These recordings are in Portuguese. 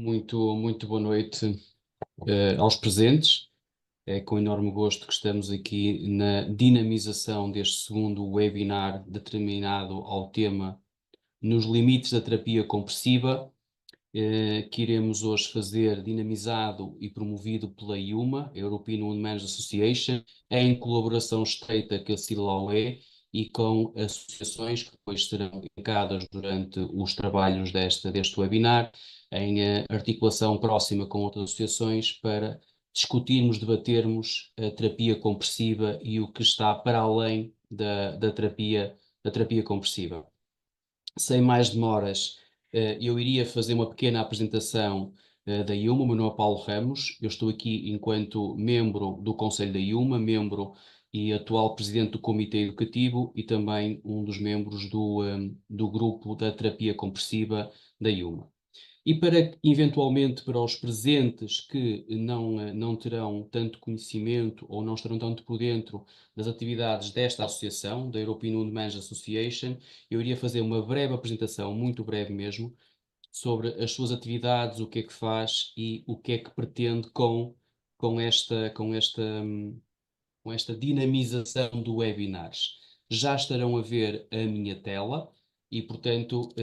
Muito boa noite aos presentes. É com enorme gosto que estamos aqui na dinamização deste segundo webinar determinado ao tema Nos Limites da Terapia Compressiva, que iremos hoje fazer dinamizado e promovido pela IUMA, European Women's Association, em colaboração estreita com a CILOE e com associações que depois serão indicadas durante os trabalhos deste webinar, em articulação próxima com outras associações para discutirmos, debatermos a terapia compressiva e o que está para além da terapia compressiva. Sem mais demoras, eu iria fazer uma pequena apresentação da IUMA. O meu nome é Paulo Ramos, eu estou aqui enquanto membro do Conselho da IUMA, membro e atual presidente do Comitê Educativo e também um dos membros do grupo da terapia compressiva da IUMA. E para, eventualmente, para os presentes que não terão tanto conhecimento ou não estarão tanto por dentro das atividades desta associação, da European Women's Association, eu iria fazer uma breve apresentação, muito breve mesmo, sobre as suas atividades, o que é que faz e o que é que pretende com esta, com esta, com esta dinamização do webinars. Já estarão a ver a minha tela e, portanto,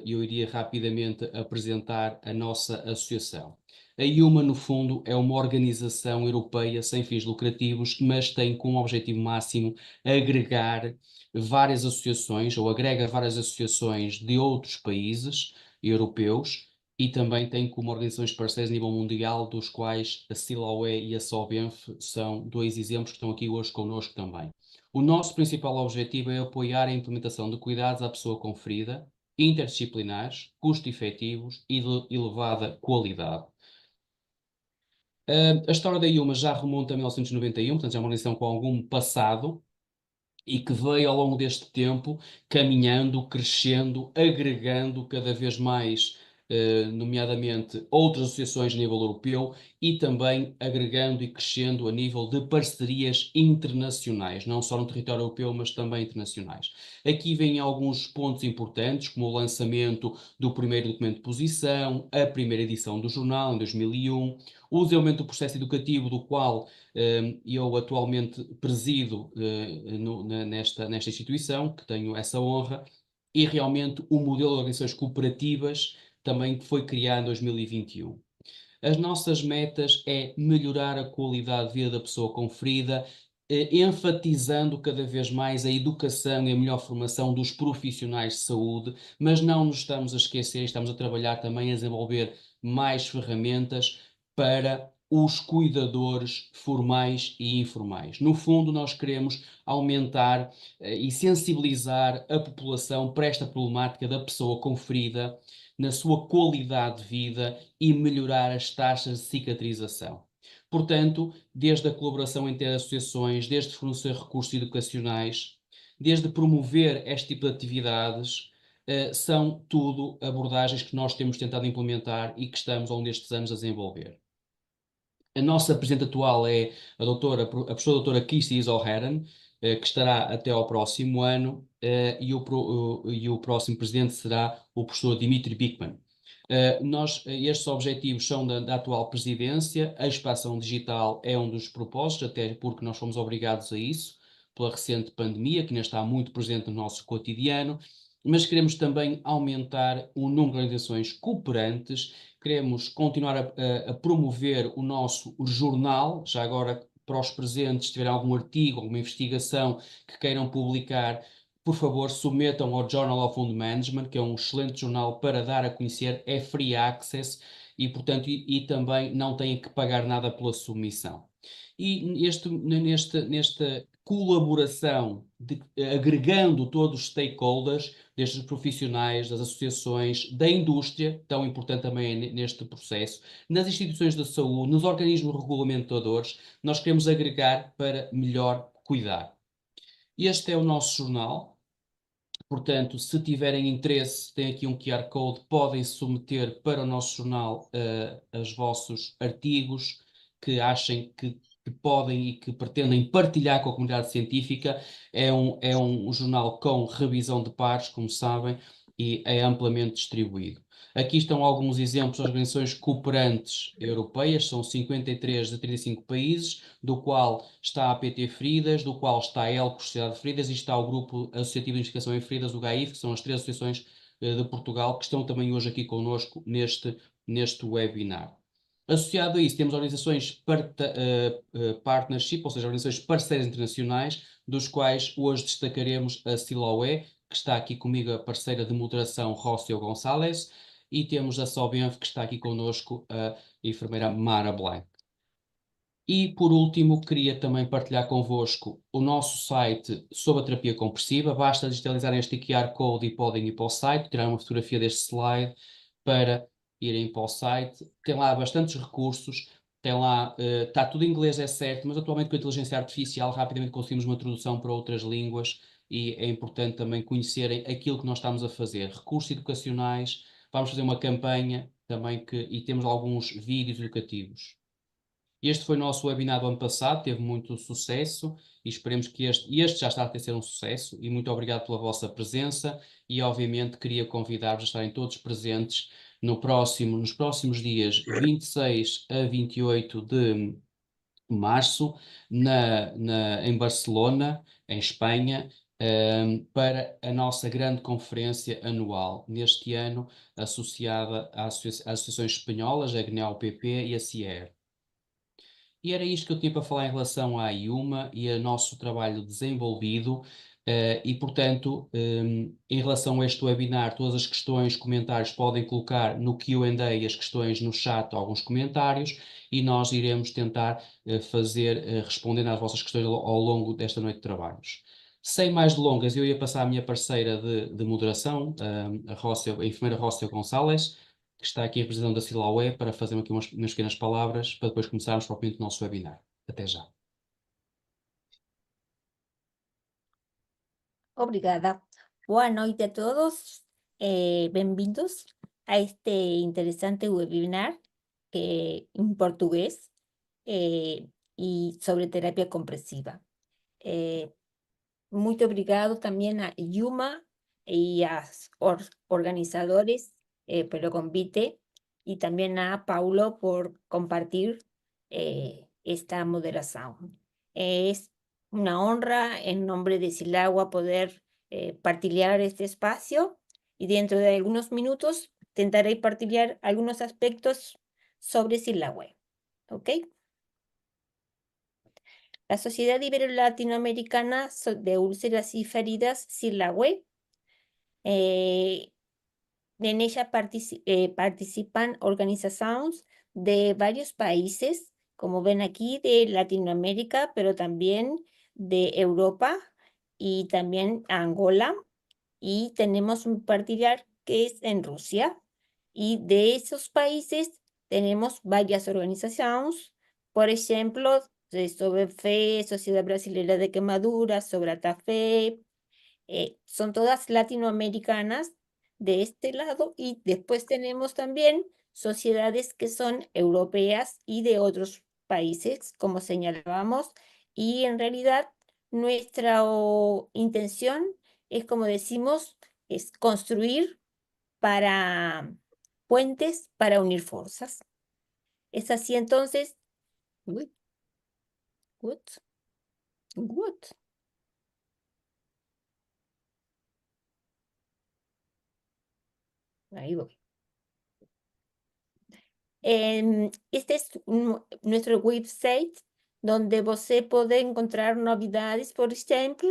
eu iria rapidamente apresentar a nossa associação. A IUMA, no fundo, é uma organização europeia sem fins lucrativos, mas tem como objetivo máximo agregar várias associações, ou agrega várias associações de outros países europeus, e também tem como organizações parceiras a nível mundial, dos quais a SILOE e a SOBENF são dois exemplos que estão aqui hoje connosco também. O nosso principal objetivo é apoiar a implementação de cuidados à pessoa com ferida, interdisciplinares, custo-efetivos e de elevada qualidade. A história da IUMA já remonta a 1991, portanto já é uma organização com algum passado, e que veio ao longo deste tempo caminhando, crescendo, agregando cada vez mais, nomeadamente outras associações a nível europeu e também agregando e crescendo a nível de parcerias internacionais, não só no território europeu, mas também internacionais. Aqui vêm alguns pontos importantes, como o lançamento do primeiro documento de posição, a primeira edição do jornal, em 2001, o desenvolvimento do processo educativo, do qual eu atualmente presido nesta instituição, que tenho essa honra, e realmente o modelo de organizações cooperativas também que foi criado em 2021. As nossas metas é melhorar a qualidade de vida da pessoa com ferida, enfatizando cada vez mais a educação e a melhor formação dos profissionais de saúde, mas não nos estamos a esquecer, estamos a trabalhar também a desenvolver mais ferramentas para os cuidadores formais e informais. No fundo, nós queremos aumentar e sensibilizar a população para esta problemática da pessoa com ferida, na sua qualidade de vida e melhorar as taxas de cicatrização. Portanto, desde a colaboração entre associações, desde fornecer recursos educacionais, desde promover este tipo de atividades, são tudo abordagens que nós temos tentado implementar e que estamos ao longo destes anos a desenvolver. A nossa presidente atual é a professora doutora Kirsty O'Haran, que estará até ao próximo ano, e o próximo presidente será o professor Dimitri Bickman. Estes objetivos são da atual presidência. A expansão digital é um dos propósitos, até porque nós fomos obrigados a isso pela recente pandemia, que ainda está muito presente no nosso cotidiano, mas queremos também aumentar o número de organizações cooperantes, queremos continuar a promover o nosso jornal, já agora para os presentes, se tiver algum artigo, alguma investigação que queiram publicar, por favor, submetam ao Journal of Wound Management, que é um excelente jornal para dar a conhecer, é free access e, portanto, e também não têm que pagar nada pela submissão. E nesta colaboração, agregando todos os stakeholders, destes profissionais, das associações, da indústria, tão importante também neste processo, nas instituições da saúde, nos organismos regulamentadores, nós queremos agregar para melhor cuidar. Este é o nosso jornal. Portanto, se tiverem interesse, tem aqui um QR Code, podem submeter para o nosso jornal os vossos artigos que achem que podem e que pretendem partilhar com a comunidade científica. É um jornal com revisão de pares, como sabem, e é amplamente distribuído. Aqui estão alguns exemplos de organizações cooperantes europeias, são 53 de 35 países, do qual está a PT Feridas, do qual está a ELCO Sociedade de Feridas e está o Grupo Associativo de Investigação em Feridas, o GAIF, que são as três associações de Portugal, que estão também hoje aqui connosco neste webinar. Associado a isso, temos organizações partnership, ou seja, organizações parceiras internacionais, dos quais hoje destacaremos a Siloé, que está aqui comigo, a parceira de moderação Rócio Gonçalves, e temos a Sobenf, que está aqui connosco, a enfermeira Mara Blanc. E, por último, queria também partilhar convosco o nosso site sobre a terapia compressiva. Basta digitalizar este QR Code e podem ir para o site, tirar uma fotografia deste slide para irem para o site. Tem lá bastantes recursos, tem lá, está tudo em inglês, é certo, mas atualmente com a inteligência artificial rapidamente conseguimos uma tradução para outras línguas e é importante também conhecerem aquilo que nós estamos a fazer. Recursos educacionais, vamos fazer uma campanha também e temos alguns vídeos educativos. Este foi o nosso webinar do ano passado, teve muito sucesso e esperemos que este já está a ser um sucesso e muito obrigado pela vossa presença e obviamente queria convidar-vos a estarem todos presentes nos próximos dias 26 a 28 de março em Barcelona, em Espanha, para a nossa grande conferência anual, neste ano associada às associações espanholas, a GNEU-PP e a CIER. E era isto que eu tinha para falar em relação à IUMA e ao nosso trabalho desenvolvido. E, portanto, em relação a este webinar, todas as questões, comentários podem colocar no Q&A as questões no chat, alguns comentários, e nós iremos tentar respondendo às vossas questões ao longo desta noite de trabalhos. Sem mais delongas, eu ia passar à minha parceira de moderação, a enfermeira Rócia Gonçalves, que está aqui em representação da Silaué, para fazer aqui umas pequenas palavras, para depois começarmos propriamente o nosso webinar. Até já. Obrigada. Boa noite a todos. Bem-vindos a este interesante webinar en portugués y sobre terapia compresiva. Muito obrigado también a Yuma y a los organizadores pelo convite y también a Paulo por compartir esta moderación. Es una honra en nombre de Silagua poder partilhar este espacio y dentro de algunos minutos intentaré partilhar algunos aspectos sobre Silagua. ¿Ok? La Sociedad Ibero-Latinoamericana de Úlceras y Feridas, SILAUE, en ella participan organizaciones de varios países, como ven aquí, de Latinoamérica, pero también de Europa y también Angola. Y tenemos un particular que es en Rusia. Y de esos países tenemos varias organizaciones, por ejemplo, SOBEFE, Sociedad Brasileña de Quemaduras, SOBRATAFE, son todas latinoamericanas de este lado y después tenemos también sociedades que son europeas y de otros países, como señalábamos, y en realidad nuestra intención es, como decimos, es construir para puentes para unir fuerzas. Es así entonces. Uy, what? What? Ahí voy. Este es nuestro website donde você puede encontrar novedades, por ejemplo,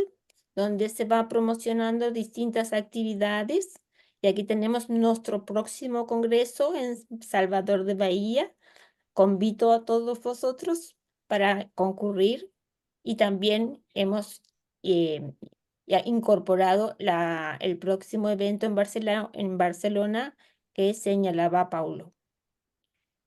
donde se va promocionando distintas actividades. Y aquí tenemos nuestro próximo congreso en Salvador de Bahía. Convito a todos vosotros para concurrir y también hemos ya incorporado el próximo evento en Barcelona que señalaba Paulo.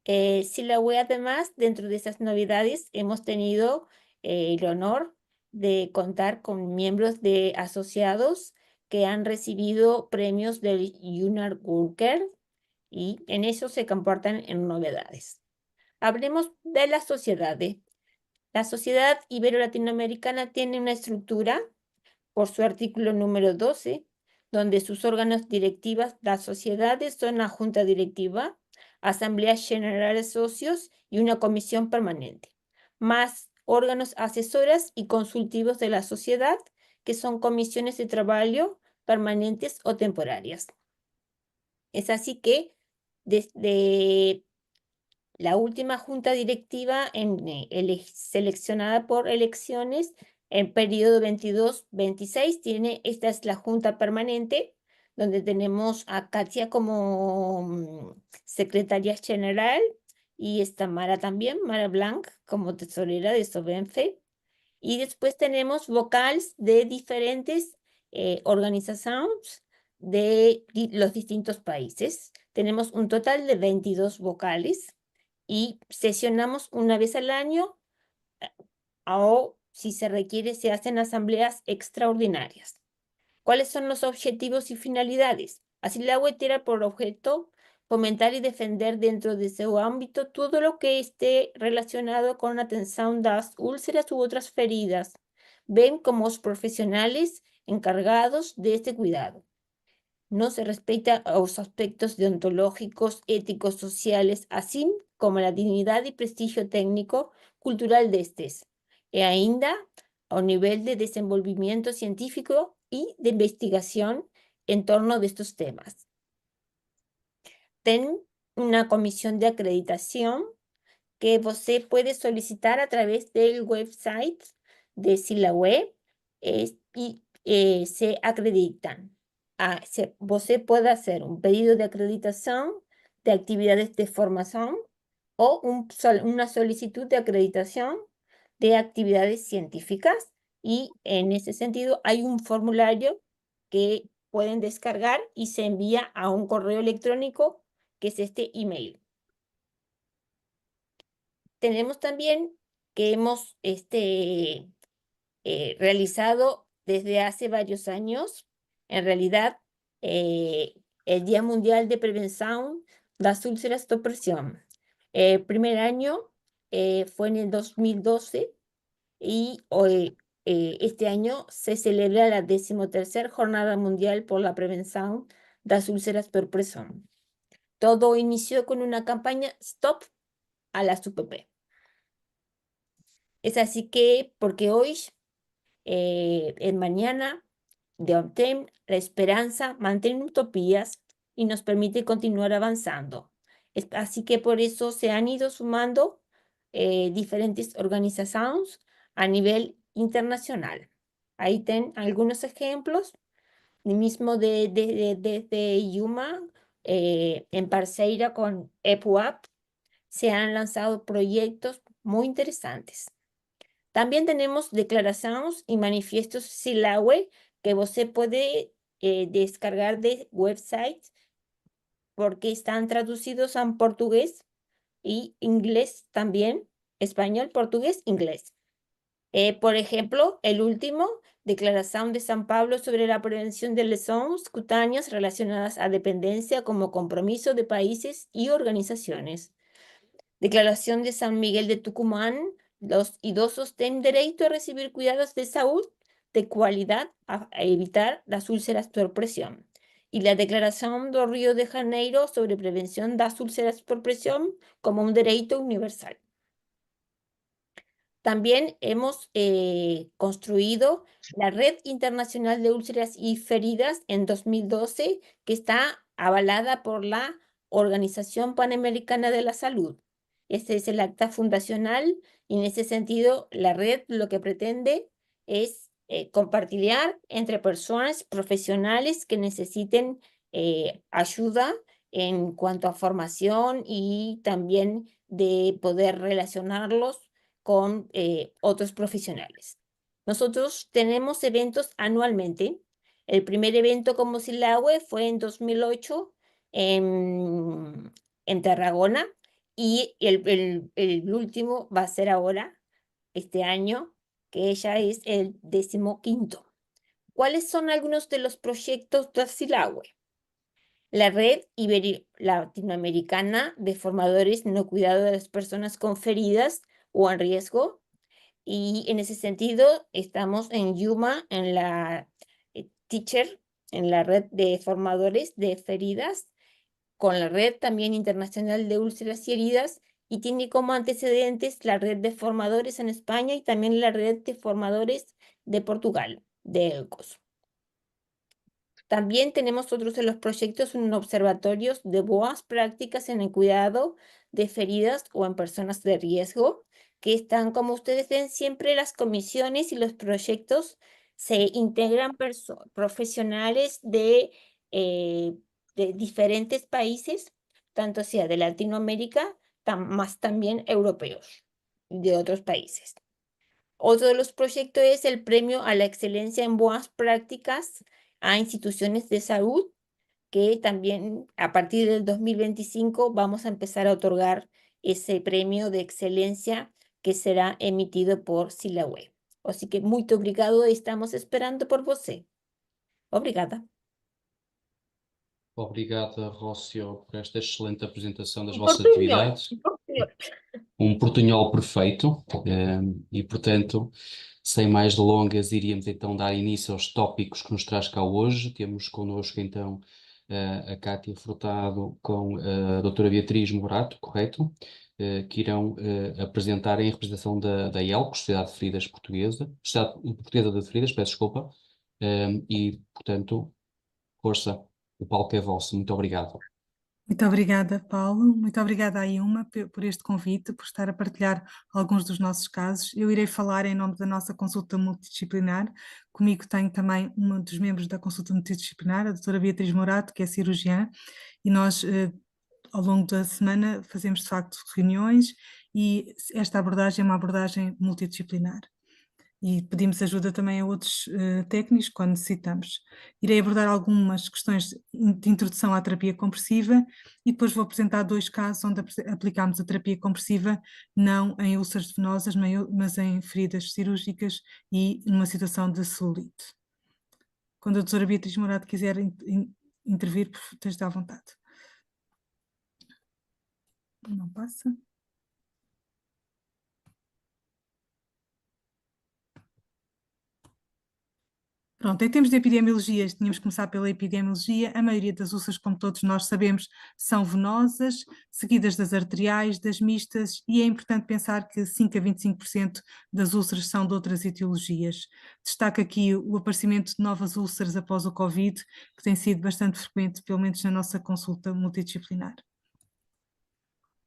SILAUE, además, dentro de esas novedades, hemos tenido el honor de contar con miembros de asociados que han recibido premios del UNAR Walker y en eso se comportan en novedades. Hablemos de la sociedad. La Sociedad Ibero-Latinoamericana tiene una estructura por su artículo número 12, donde sus órganos directivas, las sociedades son la junta directiva, asambleas generales socios y una comisión permanente, más órganos asesoras y consultivos de la sociedad, que son comisiones de trabajo permanentes o temporarias. Es así que desde la última junta directiva seleccionada por elecciones en periodo 22-26 esta es la junta permanente, donde tenemos a Katia como secretaria general y está Mara también, Mara Blanc como tesorera de Sobenfe. Y después tenemos vocales de diferentes organizaciones de los distintos países. Tenemos un total de 22 vocales y sesionamos una vez al año o, si se requiere, se hacen asambleas extraordinarias. ¿Cuáles son los objetivos y finalidades? Así la web tiene por objeto fomentar y defender dentro de su ámbito todo lo que esté relacionado con la atención de las úlceras u otras feridas. Ven como los profesionales encargados de este cuidado. No se respeta los aspectos deontológicos, éticos, sociales, así como la dignidad y prestigio técnico, cultural de estes. E ainda ao nivel de desenvolvimiento científico y de investigación en torno de estos temas. Ten una comisión de acreditación que você puede solicitar a través del website de SILAWeb y se acreditan. Você puede hacer un pedido de acreditación de actividades de formación o una solicitud de acreditación de actividades científicas, y en ese sentido hay un formulario que pueden descargar y se envía a un correo electrónico, que es este email. Tenemos también que hemos realizado desde hace varios años, en realidad, el Día Mundial de Prevención de las Úlceras de Presión. El primer año fue en el 2012 y hoy, este año se celebra la 13ª Jornada Mundial por la Prevención de las Úlceras por Presión. Todo inició con una campaña Stop a las UPP. Es así que, porque hoy, en mañana, de ONTEM, la esperanza mantiene utopías y nos permite continuar avanzando. Así que por eso se han ido sumando diferentes organizaciones a nivel internacional. Ahí ten algunos ejemplos, mismo de Yuma, en parceria con EPUAP, se han lanzado proyectos muy interesantes. También tenemos declaraciones y manifiestos SILAWE que você puede descargar de website, porque están traducidos en portugués y inglés también, español, portugués, inglés. Por ejemplo, el último, Declaración de San Pablo sobre la prevención de lesiones cutáneas relacionadas a dependencia como compromiso de países y organizaciones. Declaración de San Miguel de Tucumán, los idosos tienen derecho a recibir cuidados de salud de calidad a evitar las úlceras por presión. Y la Declaración do Río de Janeiro sobre prevención de las úlceras por presión como un derecho universal. También hemos construido la Red Internacional de Úlceras y Feridas en 2012, que está avalada por la Organización Panamericana de la Salud. Este es el acta fundacional, y en ese sentido la red lo que pretende es compartir entre personas profesionales que necesiten ayuda en cuanto a formación y también de poder relacionarlos con otros profesionales. Nosotros tenemos eventos anualmente. El primer evento como SILAWE fue en 2008 en Tarragona, y el último va a ser ahora, este año, que ya es el 15º. ¿Cuáles son algunos de los proyectos de SILAWE? La Red Latinoamericana de Formadores no Cuidado de las Personas con Feridas o en Riesgo, y en ese sentido estamos en Yuma, en la Teacher en la red de formadores de feridas, con la red también internacional de úlceras y heridas, y tiene como antecedentes la red de formadores en España y también la red de formadores de Portugal, de ELCOS. También tenemos otros de los proyectos en observatorios de buenas prácticas en el cuidado de feridas o en personas de riesgo, que están, como ustedes ven, siempre las comisiones y los proyectos se integran profesionales de diferentes países, tanto sea de Latinoamérica, más también europeos, de otros países. Otro de los proyectos es el Premio a la Excelencia en Buenas Prácticas a instituciones de salud, que también a partir del 2025 vamos a empezar a otorgar ese premio de excelencia que será emitido por SILAUE. Así que muito obrigado, estamos esperando por você. Obrigada. Obrigada, Rócio, por esta excelente apresentação das Em vossas portunhol, atividades. em portunhol. Um portunhol perfeito, e portanto, sem mais delongas, iríamos então dar início aos tópicos que nos traz cá hoje. Temos connosco então a Cátia Furtado com a doutora Beatriz Morato, correto? Que irão apresentar em representação da ELCOS, Sociedade de Feridas Portuguesa, Sociedade Portuguesa de Feridas, peço desculpa, e portanto, força, o palco é vosso. Muito obrigado. Muito obrigada, Paulo. Muito obrigada à Ilma por este convite, por estar a partilhar alguns dos nossos casos. Eu irei falar em nome da nossa consulta multidisciplinar. Comigo tenho também um dos membros da consulta multidisciplinar, a doutora Beatriz Morato, que é cirurgiã, e nós, ao longo da semana, fazemos de facto reuniões e esta abordagem é uma abordagem multidisciplinar. E pedimos ajuda também a outros técnicos quando necessitamos. Irei abordar algumas questões de introdução à terapia compressiva e depois vou apresentar 2 casos onde aplicámos a terapia compressiva não em úlceras venosas, mas em feridas cirúrgicas e numa situação de celulite. Quando a doutora Beatriz Morato quiser intervir, esteja à vontade. Não passa. Pronto, em termos de epidemiologia, tínhamos que começar pela epidemiologia. A maioria das úlceras, como todos nós sabemos, são venosas, seguidas das arteriais, das mistas, e é importante pensar que 5 a 25% das úlceras são de outras etiologias. Destaco aqui o aparecimento de novas úlceras após o Covid, que tem sido bastante frequente, pelo menos na nossa consulta multidisciplinar.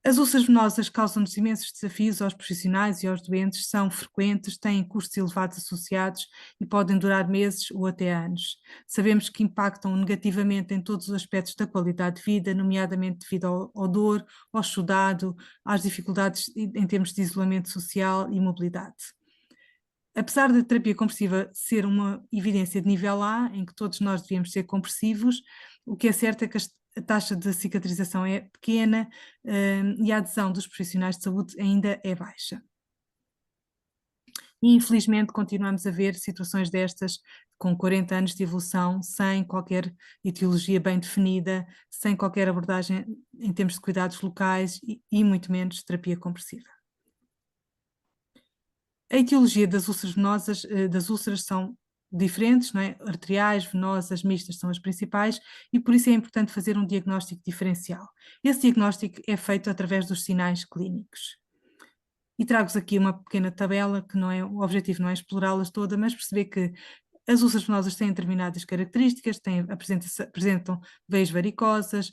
As úlceras venosas causam-nos imensos desafios aos profissionais e aos doentes, são frequentes, têm custos elevados associados e podem durar meses ou até anos. Sabemos que impactam negativamente em todos os aspectos da qualidade de vida, nomeadamente devido ao dor, ao exudado, às dificuldades em termos de isolamento social e mobilidade. Apesar da terapia compressiva ser uma evidência de nível A, em que todos nós devíamos ser compressivos, o que é certo é que a taxa de cicatrização é pequena e a adesão dos profissionais de saúde ainda é baixa. E infelizmente continuamos a ver situações destas com 40 anos de evolução, sem qualquer etiologia bem definida, sem qualquer abordagem em termos de cuidados locais e muito menos terapia compressiva. A etiologia das úlceras venosas, das úlceras são diferentes, não é? Arteriais, venosas, mistas são as principais e por isso é importante fazer um diagnóstico diferencial. Esse diagnóstico é feito através dos sinais clínicos. E trago-vos aqui uma pequena tabela, que não é, o objetivo não é explorá-las todas, mas perceber que as úlceras venosas têm determinadas características, apresentam veias varicosas,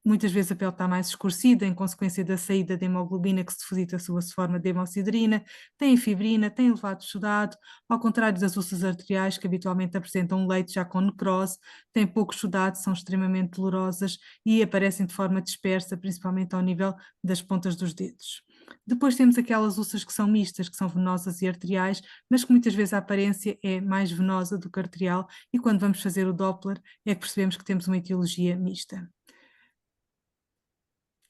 muitas vezes a pele está mais escurecida em consequência da saída da hemoglobina que se deposita sob a forma de hemossidrina, tem fibrina, tem elevado exudado, ao contrário das úlceras arteriais que habitualmente apresentam um leito já com necrose, têm pouco exudado, são extremamente dolorosas e aparecem de forma dispersa, principalmente ao nível das pontas dos dedos. Depois temos aquelas úlceras que são mistas, que são venosas e arteriais, mas que muitas vezes a aparência é mais venosa do que arterial e quando vamos fazer o Doppler é que percebemos que temos uma etiologia mista.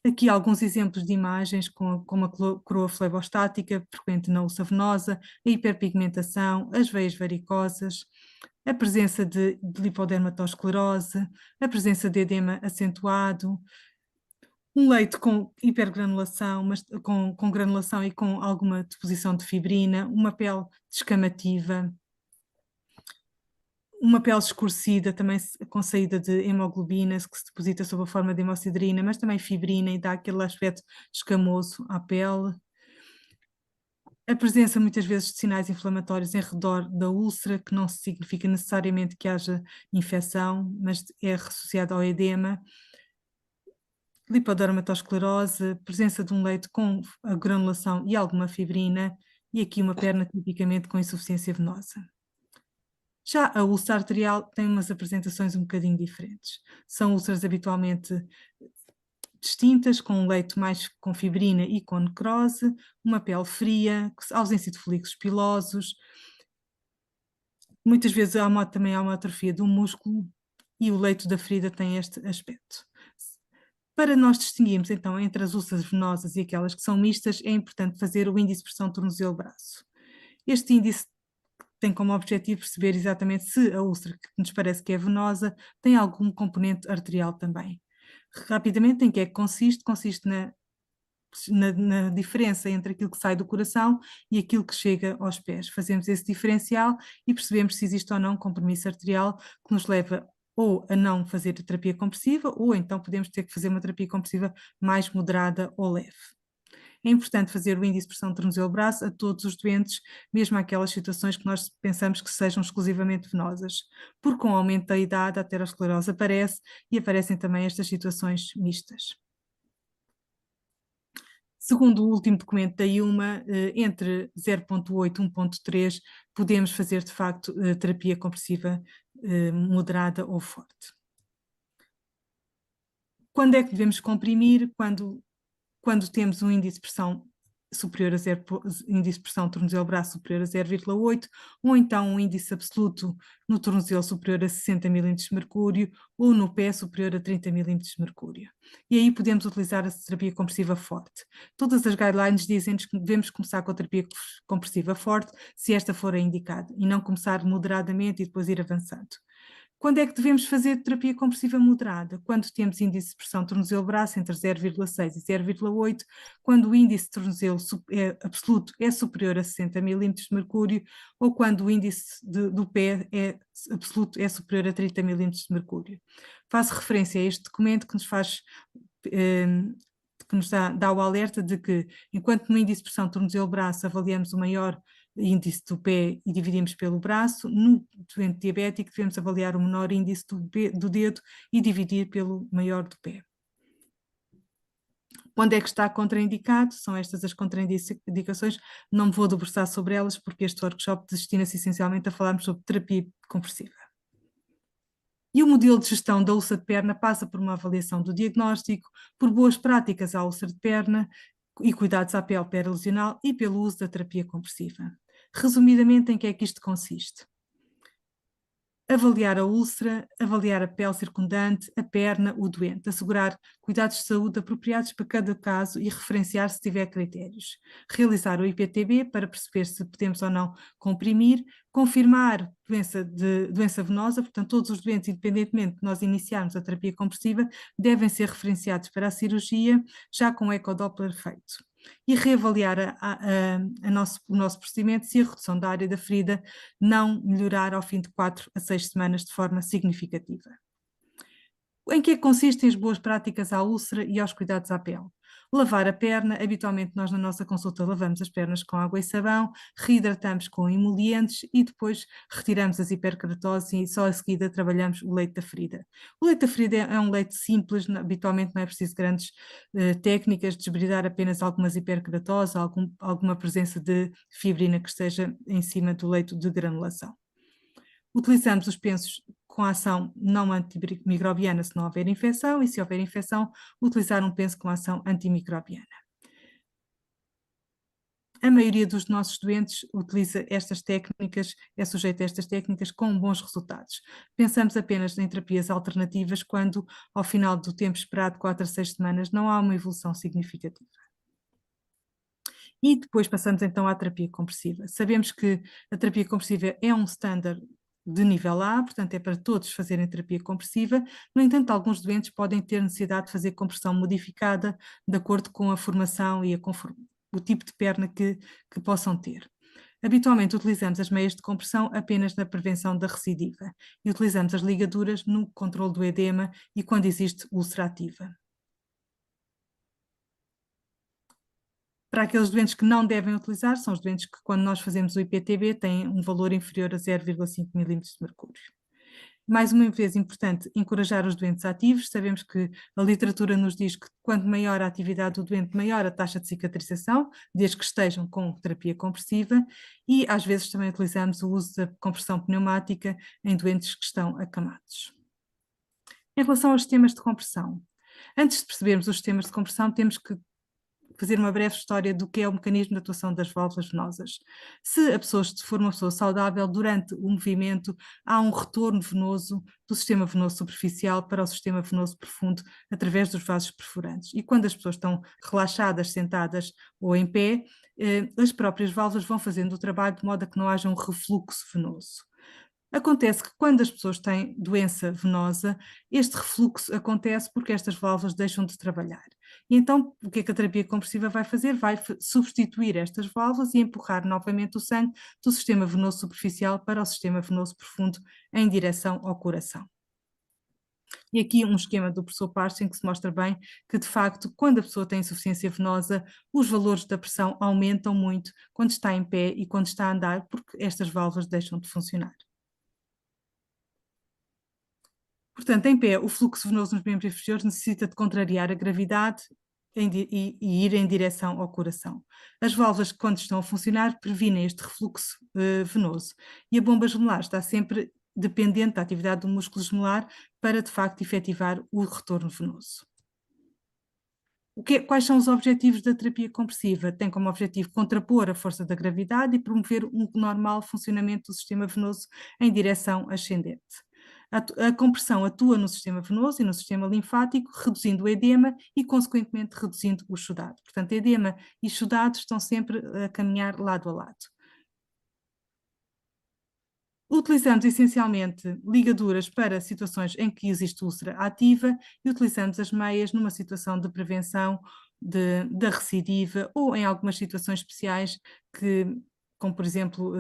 Aqui alguns exemplos de imagens com a coroa flebostática, frequente na úlcera venosa, a hiperpigmentação, as veias varicosas, a presença de lipodermatosclerose, a presença de edema acentuado, um leito com hipergranulação, mas com granulação e com alguma deposição de fibrina, uma pele descamativa, Uma pele escurecida, também com saída de hemoglobina, que se deposita sob a forma de hemosiderina, mas também fibrina e dá aquele aspecto escamoso à pele. A presença muitas vezes de sinais inflamatórios em redor da úlcera, que não significa necessariamente que haja infecção, mas é associada ao edema. Lipodermatosclerose, presença de um leito com a granulação e alguma fibrina, e aqui uma perna tipicamente com insuficiência venosa. Já a úlcera arterial tem umas apresentações um bocadinho diferentes. São úlceras habitualmente distintas, com um leito mais com fibrina e com necrose, uma pele fria, ausência de folículos pilosos. Muitas vezes também há uma atrofia do músculo e o leito da ferida tem este aspecto. Para nós distinguirmos então entre as úlceras venosas e aquelas que são mistas, é importante fazer o índice de pressão tornozelo-braço. Este índice tem como objetivo perceber exatamente se a úlcera que nos parece que é venosa tem algum componente arterial também. Rapidamente, em que é que consiste? Consiste na diferença entre aquilo que sai do coração e aquilo que chega aos pés. Fazemos esse diferencial e percebemos se existe ou não compromisso arterial que nos leva ou a não fazer terapia compressiva, ou então podemos ter que fazer uma terapia compressiva mais moderada ou leve. É importante fazer o índice de pressão tornozelo-braço a todos os doentes, mesmo aquelas situações que nós pensamos que sejam exclusivamente venosas, porque com o aumento da idade a aterosclerose aparece e aparecem também estas situações mistas. Segundo o último documento da IUMA, entre 0,8 e 1,3 podemos fazer de facto terapia compressiva moderada ou forte. Quando é que devemos comprimir? Quando temos um índice de pressão superior a 0, índice de pressão tornozelo-braço superior a 0,8, ou então um índice absoluto no tornozelo superior a 60 mm de mercúrio, ou no pé superior a 30 mm de mercúrio. E aí podemos utilizar a terapia compressiva forte. Todas as guidelines dizem-nos que devemos começar com a terapia compressiva forte, se esta for a indicada, e não começar moderadamente e depois ir avançando. Quando é que devemos fazer terapia compressiva moderada? Quando temos índice de pressão tornozelo-braço entre 0,6 e 0,8, quando o índice de tornozelo absoluto é superior a 60 mm de mercúrio, ou quando o índice do pé absoluto é superior a 30 mm de mercúrio. Faço referência a este documento que nos faz... que nos dá o alerta de que, enquanto no índice de pressão tornozelo-braço avaliamos o maior índice do pé e dividimos pelo braço, no doente diabético devemos avaliar o menor índice do dedo e dividir pelo maior do pé. Onde é que está contraindicado? São estas as contraindicações, não me vou debruçar sobre elas porque este workshop destina-se essencialmente a falarmos sobre terapia compressiva. E o modelo de gestão da úlcera de perna passa por uma avaliação do diagnóstico, por boas práticas à úlcera de perna e cuidados à pele perlesional e pelo uso da terapia compressiva. Resumidamente, em que é que isto consiste? Avaliar a úlcera, avaliar a pele circundante, a perna, o doente, assegurar cuidados de saúde apropriados para cada caso e referenciar se tiver critérios. Realizar o IPTB para perceber se podemos ou não comprimir, confirmar doença venosa, portanto todos os doentes, independentemente de nós iniciarmos a terapia compressiva, devem ser referenciados para a cirurgia, já com ecodoppler feito. E reavaliar o nosso procedimento se a redução da área da ferida não melhorar ao fim de 4 a 6 semanas de forma significativa. Em que consistem as boas práticas à úlcera e aos cuidados à pele? Lavar a perna, habitualmente nós na nossa consulta lavamos as pernas com água e sabão, reidratamos com emolientes e depois retiramos as hiperkeratoses e só a seguida trabalhamos o leito da ferida. O leito da ferida é um leito simples, habitualmente não é preciso grandes técnicas, desbridar apenas algumas hiperkeratoses, alguma presença de fibrina que esteja em cima do leito de granulação. Utilizamos os pensos com ação não antimicrobiana se não houver infecção e se houver infecção, utilizar um penso com ação antimicrobiana. A maioria dos nossos doentes utiliza estas técnicas, é sujeita a estas técnicas com bons resultados. Pensamos apenas em terapias alternativas quando, ao final do tempo esperado, 4 a 6 semanas, não há uma evolução significativa. E depois passamos então à terapia compressiva. Sabemos que a terapia compressiva é um standard de nível A, portanto é para todos fazerem terapia compressiva. No entanto, alguns doentes podem ter necessidade de fazer compressão modificada de acordo com a formação e o tipo de perna que possam ter. Habitualmente utilizamos as meias de compressão apenas na prevenção da recidiva e utilizamos as ligaduras no controle do edema e quando existe úlcera ativa. Para aqueles doentes que não devem utilizar, são os doentes que, quando nós fazemos o IPTB, têm um valor inferior a 0,5 milímetros de mercúrio. Mais uma vez, importante encorajar os doentes ativos. Sabemos que a literatura nos diz que quanto maior a atividade do doente, maior a taxa de cicatrização, desde que estejam com terapia compressiva, e às vezes também utilizamos o uso da compressão pneumática em doentes que estão acamados. Em relação aos sistemas de compressão, antes de percebermos os sistemas de compressão, temos que fazer uma breve história do que é o mecanismo de atuação das válvulas venosas. Se for uma pessoa saudável, durante o movimento há um retorno venoso do sistema venoso superficial para o sistema venoso profundo através dos vasos perfurantes. E quando as pessoas estão relaxadas, sentadas ou em pé, as próprias válvulas vão fazendo o trabalho de modo a que não haja um refluxo venoso. Acontece que quando as pessoas têm doença venosa, este refluxo acontece porque estas válvulas deixam de trabalhar. E então, o que é que a terapia compressiva vai fazer? Vai substituir estas válvulas e empurrar novamente o sangue do sistema venoso superficial para o sistema venoso profundo em direção ao coração. E aqui um esquema do professor Parsons que se mostra bem que, de facto, quando a pessoa tem insuficiência venosa, os valores da pressão aumentam muito quando está em pé e quando está a andar, porque estas válvulas deixam de funcionar. Portanto, em pé, o fluxo venoso nos membros inferiores necessita de contrariar a gravidade e ir em direção ao coração. As válvulas, quando estão a funcionar, previnem este refluxo venoso. E a bomba gemelar está sempre dependente da atividade do músculo gemelar para, de facto, efetivar o retorno venoso. Quais são os objetivos da terapia compressiva? Tem como objetivo contrapor a força da gravidade e promover um normal funcionamento do sistema venoso em direção ascendente. A compressão atua no sistema venoso e no sistema linfático, reduzindo o edema e, consequentemente, reduzindo o exudado. Portanto, edema e exudado estão sempre a caminhar lado a lado. Utilizamos essencialmente ligaduras para situações em que existe úlcera ativa e utilizamos as meias numa situação de prevenção da recidiva ou em algumas situações especiais como por exemplo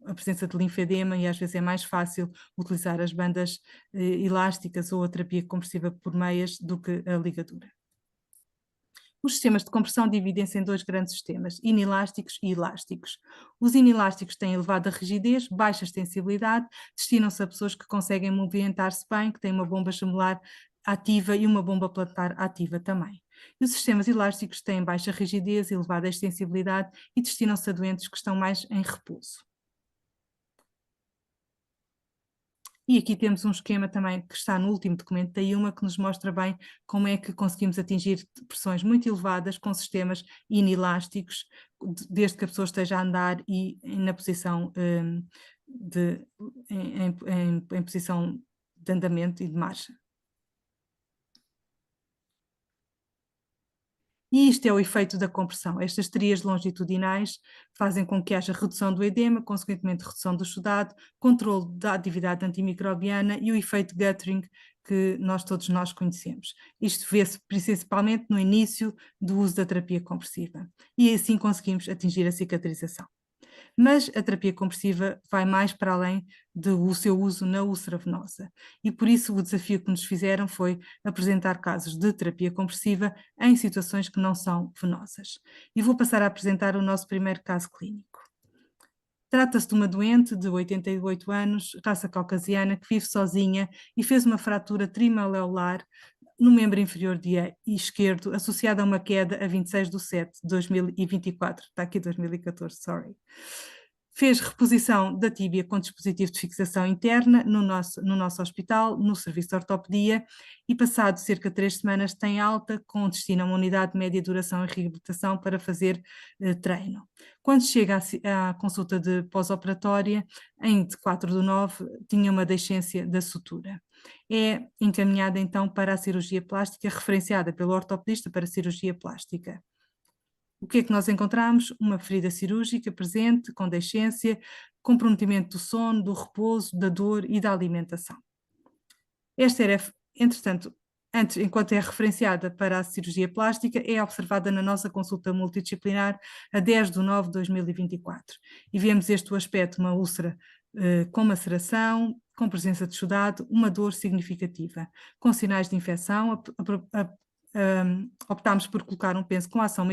a presença de linfedema, e às vezes é mais fácil utilizar as bandas elásticas ou a terapia compressiva por meias do que a ligadura. Os sistemas de compressão dividem-se em dois grandes sistemas, inelásticos e elásticos. Os inelásticos têm elevada rigidez, baixa extensibilidade, destinam-se a pessoas que conseguem movimentar-se bem, que têm uma bomba gemelar ativa e uma bomba plantar ativa também. E os sistemas elásticos têm baixa rigidez, elevada extensibilidade e destinam-se a doentes que estão mais em repouso. E aqui temos um esquema também que está no último documento da IUMA que nos mostra bem como é que conseguimos atingir pressões muito elevadas com sistemas inelásticos, desde que a pessoa esteja a andar e na posição em posição de andamento e de marcha. E isto é o efeito da compressão. Estas estrias longitudinais fazem com que haja redução do edema, consequentemente redução do exudado, controle da atividade antimicrobiana e o efeito Guttering que todos nós conhecemos. Isto vê-se principalmente no início do uso da terapia compressiva. E assim conseguimos atingir a cicatrização. Mas a terapia compressiva vai mais para além do seu uso na úlcera venosa. E por isso o desafio que nos fizeram foi apresentar casos de terapia compressiva em situações que não são venosas. E vou passar a apresentar o nosso primeiro caso clínico. Trata-se de uma doente de 88 anos, raça caucasiana, que vive sozinha e fez uma fratura trimaleolar no membro inferior esquerdo, associada a uma queda a 26/7/2024. Está aqui 2014, sorry. Fez reposição da tíbia com dispositivo de fixação interna no nosso hospital, no serviço de ortopedia, e passado cerca de 3 semanas tem alta com destino a uma unidade de média duração e reabilitação para fazer treino. Quando chega à consulta de pós-operatória, em 4/9, tinha uma deiscência da sutura. É encaminhada então para a cirurgia plástica, referenciada pelo ortopedista para a cirurgia plástica. O que é que nós encontramos? Uma ferida cirúrgica presente, com deiscência, comprometimento do sono, do repouso, da dor e da alimentação. Esta era, entretanto, enquanto é referenciada para a cirurgia plástica, é observada na nossa consulta multidisciplinar a 10 de nove de 2024. E vemos este aspecto, uma úlcera com maceração, com presença de exudado, uma dor significativa, com sinais de infecção. Optámos por colocar um penso com ação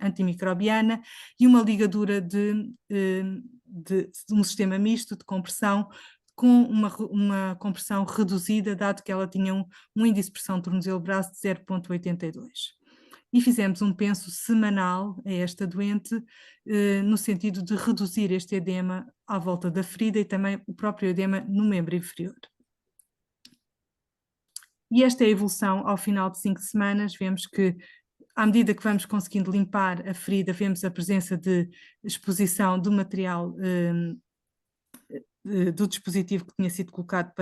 antimicrobiana e uma ligadura de um sistema misto de compressão, com uma compressão reduzida, dado que ela tinha um índice de pressão tornozelo-braço de 0,82. E fizemos um penso semanal a esta doente, no sentido de reduzir este edema à volta da ferida e também o próprio edema no membro inferior. E esta é a evolução ao final de 5 semanas. Vemos que, à medida que vamos conseguindo limpar a ferida, vemos a presença de exposição do material do dispositivo que tinha sido colocado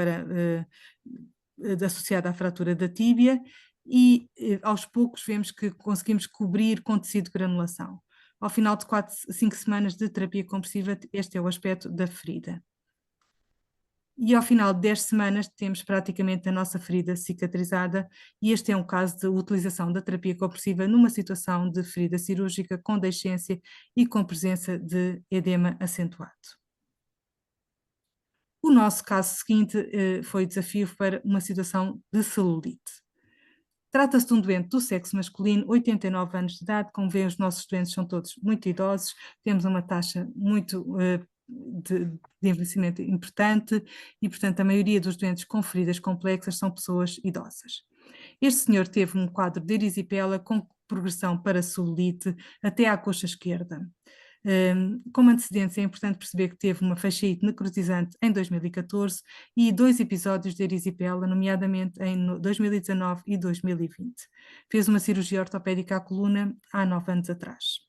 associado à fratura da tíbia, e aos poucos vemos que conseguimos cobrir com tecido de granulação. Ao final de 5 semanas de terapia compressiva, este é o aspecto da ferida. E ao final de 10 semanas temos praticamente a nossa ferida cicatrizada, e este é um caso de utilização da terapia compressiva numa situação de ferida cirúrgica com deiscência e com presença de edema acentuado. O nosso caso seguinte foi desafio para uma situação de celulite. Trata-se de um doente do sexo masculino, 89 anos de idade. Como veem, os nossos doentes são todos muito idosos, temos uma taxa muito de envelhecimento importante e, portanto, a maioria dos doentes com feridas complexas são pessoas idosas. Este senhor teve um quadro de erisipela com progressão para celulite até à coxa esquerda. Como antecedentes, é importante perceber que teve uma fasciite necrotizante em 2014 e 2 episódios de erisipela, nomeadamente em 2019 e 2020. Fez uma cirurgia ortopédica à coluna há 9 anos atrás.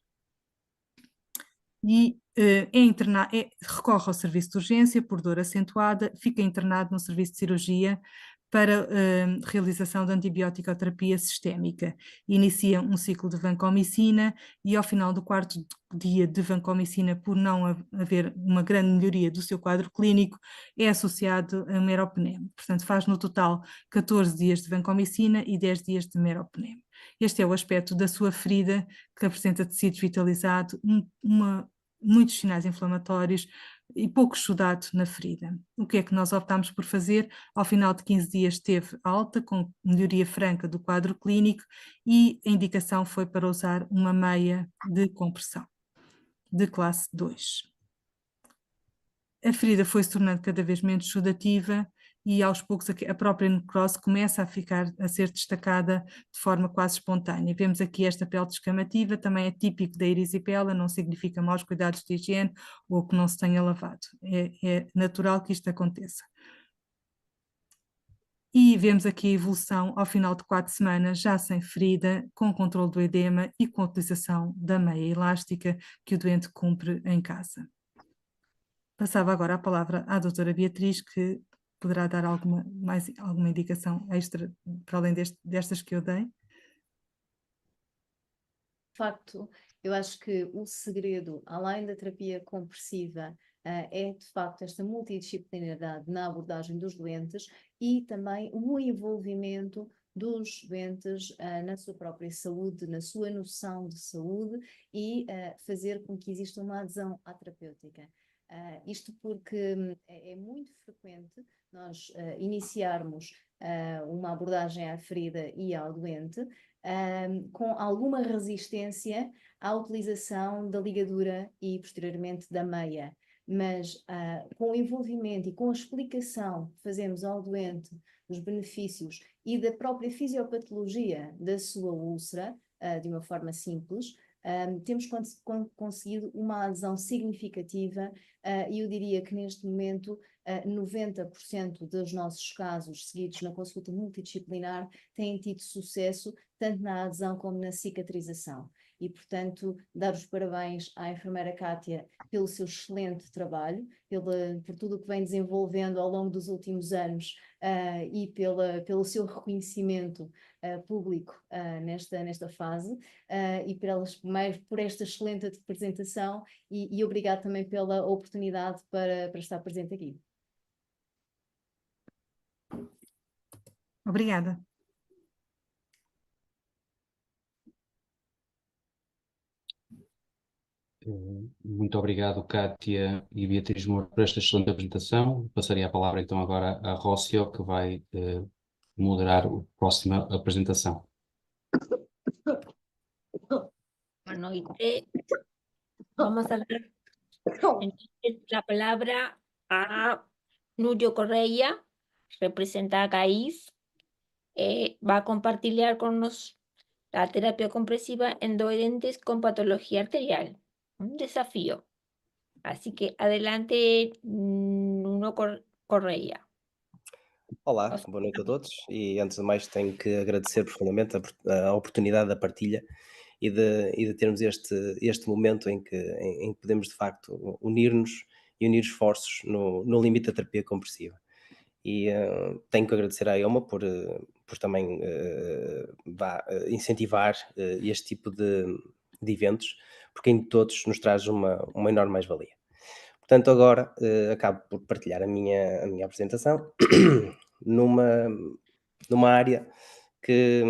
E recorre ao serviço de urgência por dor acentuada, fica internado no serviço de cirurgia para realização de antibiótico-terapia sistémica. Inicia um ciclo de vancomicina e, ao final do 4º dia de vancomicina, por não haver uma grande melhoria do seu quadro clínico, é associado a meropenema. Portanto, faz no total 14 dias de vancomicina e 10 dias de meropenema. Este é o aspecto da sua ferida, que apresenta tecido vitalizado, muitos sinais inflamatórios e pouco exudado na ferida. O que é que nós optámos por fazer? Ao final de 15 dias teve alta, com melhoria franca do quadro clínico, e a indicação foi para usar uma meia de compressão, de classe 2. A ferida foi se tornando cada vez menos exudativa e, aos poucos, a própria necrose começa a ser destacada de forma quase espontânea. Vemos aqui esta pele descamativa, também é típico da erisipela, não significa maus cuidados de higiene ou que não se tenha lavado. É natural que isto aconteça. E vemos aqui a evolução ao final de 4 semanas, já sem ferida, com controle do edema e com a utilização da meia elástica que o doente cumpre em casa. Passava agora a palavra à doutora Beatriz, que poderá dar alguma indicação extra, para além destas que eu dei. De facto, eu acho que o segredo, além da terapia compressiva, é de facto esta multidisciplinaridade na abordagem dos doentes e também o envolvimento dos doentes na sua própria saúde, na sua noção de saúde e fazer com que exista uma adesão à terapêutica. Isto porque é muito frequente nós iniciarmos uma abordagem à ferida e ao doente com alguma resistência à utilização da ligadura e posteriormente da meia, mas com o envolvimento e com a explicação que fazemos ao doente dos benefícios e da própria fisiopatologia da sua úlcera, de uma forma simples, temos conseguido uma adesão significativa e eu diria que neste momento 90% dos nossos casos seguidos na consulta multidisciplinar têm tido sucesso tanto na adesão como na cicatrização. E, portanto, dar os parabéns à enfermeira Cátia pelo seu excelente trabalho, por tudo o que vem desenvolvendo ao longo dos últimos anos e pelo seu reconhecimento público nesta fase e por esta excelente apresentação e obrigado também pela oportunidade para estar presente aqui. Obrigada. Muito obrigado, Kátia e Beatriz Moura, por esta excelente apresentação. Passaria a palavra então agora a Rócio, que vai moderar a próxima apresentação. Buenas noches. Vamos a dar entonces la palabra a Nurio Correia, representa a CAIF. Va a compartir con nosotros la terapia compresiva en doentes con patología arterial. Un desafío. Así que adelante, Nuno Correia. Olá, Os- boa noite a todos e antes de mais tenho que agradecer profundamente a oportunidade da partilha e de termos este momento em que podemos de facto unir-nos e unir esforços no limite da terapia compressiva. E tenho que agradecer à ELMA por também incentivar este tipo de eventos, porque em todos nos traz uma enorme mais-valia. Portanto, agora acabo por partilhar a minha apresentação numa área que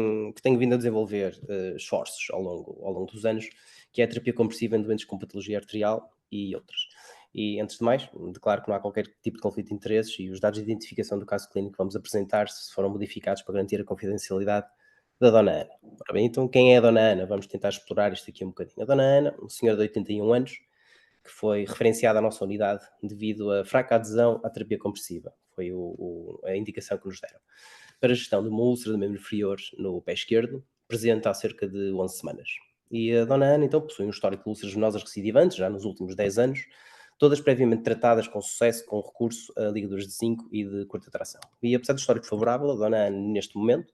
tenho vindo a desenvolver esforços ao longo dos anos, que é a terapia compressiva em doentes com patologia arterial e outras. E, antes de mais, declaro que não há qualquer tipo de conflito de interesses e os dados de identificação do caso clínico que vamos apresentar foram modificados para garantir a confidencialidade da Dona Ana. Ora bem, então quem é a Dona Ana? Vamos tentar explorar isto aqui um bocadinho. A Dona Ana, uma senhora de 81 anos, que foi referenciada à nossa unidade devido à fraca adesão à terapia compressiva. Foi a indicação que nos deram. Para a gestão de uma úlcera do membro inferior no pé esquerdo, presente há cerca de 11 semanas. E a Dona Ana, então, possui um histórico de úlceras venosas recidivantes, já nos últimos 10 anos, todas previamente tratadas com sucesso com recurso a ligaduras de zinco e de curta tração. E apesar do histórico favorável, a Dona Ana, neste momento,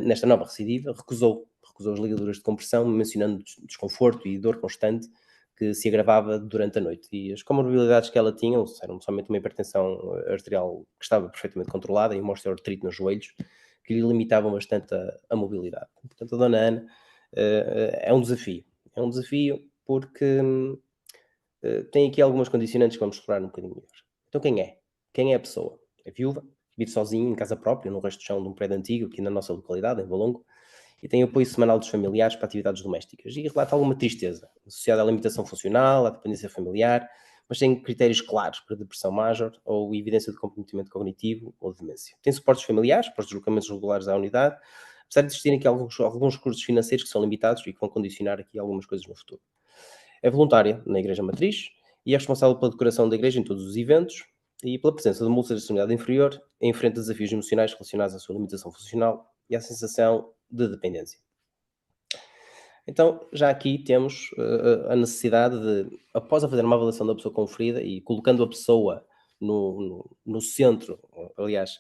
nesta nova recidiva, recusou as ligaduras de compressão, mencionando desconforto e dor constante que se agravava durante a noite. E as comorbilidades que ela tinha eram somente uma hipertensão arterial que estava perfeitamente controlada e uma osteoartrite nos joelhos, que lhe limitavam bastante a mobilidade. Portanto, a Dona Ana é um desafio. É um desafio porque tem aqui algumas condicionantes que vamos explorar um bocadinho melhor. Então, quem é? Quem é a pessoa? É viúva, vive sozinha em casa própria, no resto do chão de um prédio antigo, aqui na nossa localidade, em Valongo, e tem apoio semanal dos familiares para atividades domésticas. E relata alguma tristeza, associada à limitação funcional, à dependência familiar, mas sem critérios claros para depressão major ou evidência de comprometimento cognitivo ou de demência. Tem suportes familiares para os deslocamentos regulares à unidade, apesar de existirem aqui alguns recursos financeiros que são limitados e que vão condicionar aqui algumas coisas no futuro. É voluntária na Igreja Matriz e é responsável pela decoração da Igreja em todos os eventos e pela presença de uma úlcera de extremidade inferior, enfrenta desafios emocionais relacionados à sua limitação funcional e à sensação de dependência. Então, já aqui temos a necessidade de, após a fazer uma avaliação da pessoa com ferida e colocando a pessoa no centro, aliás,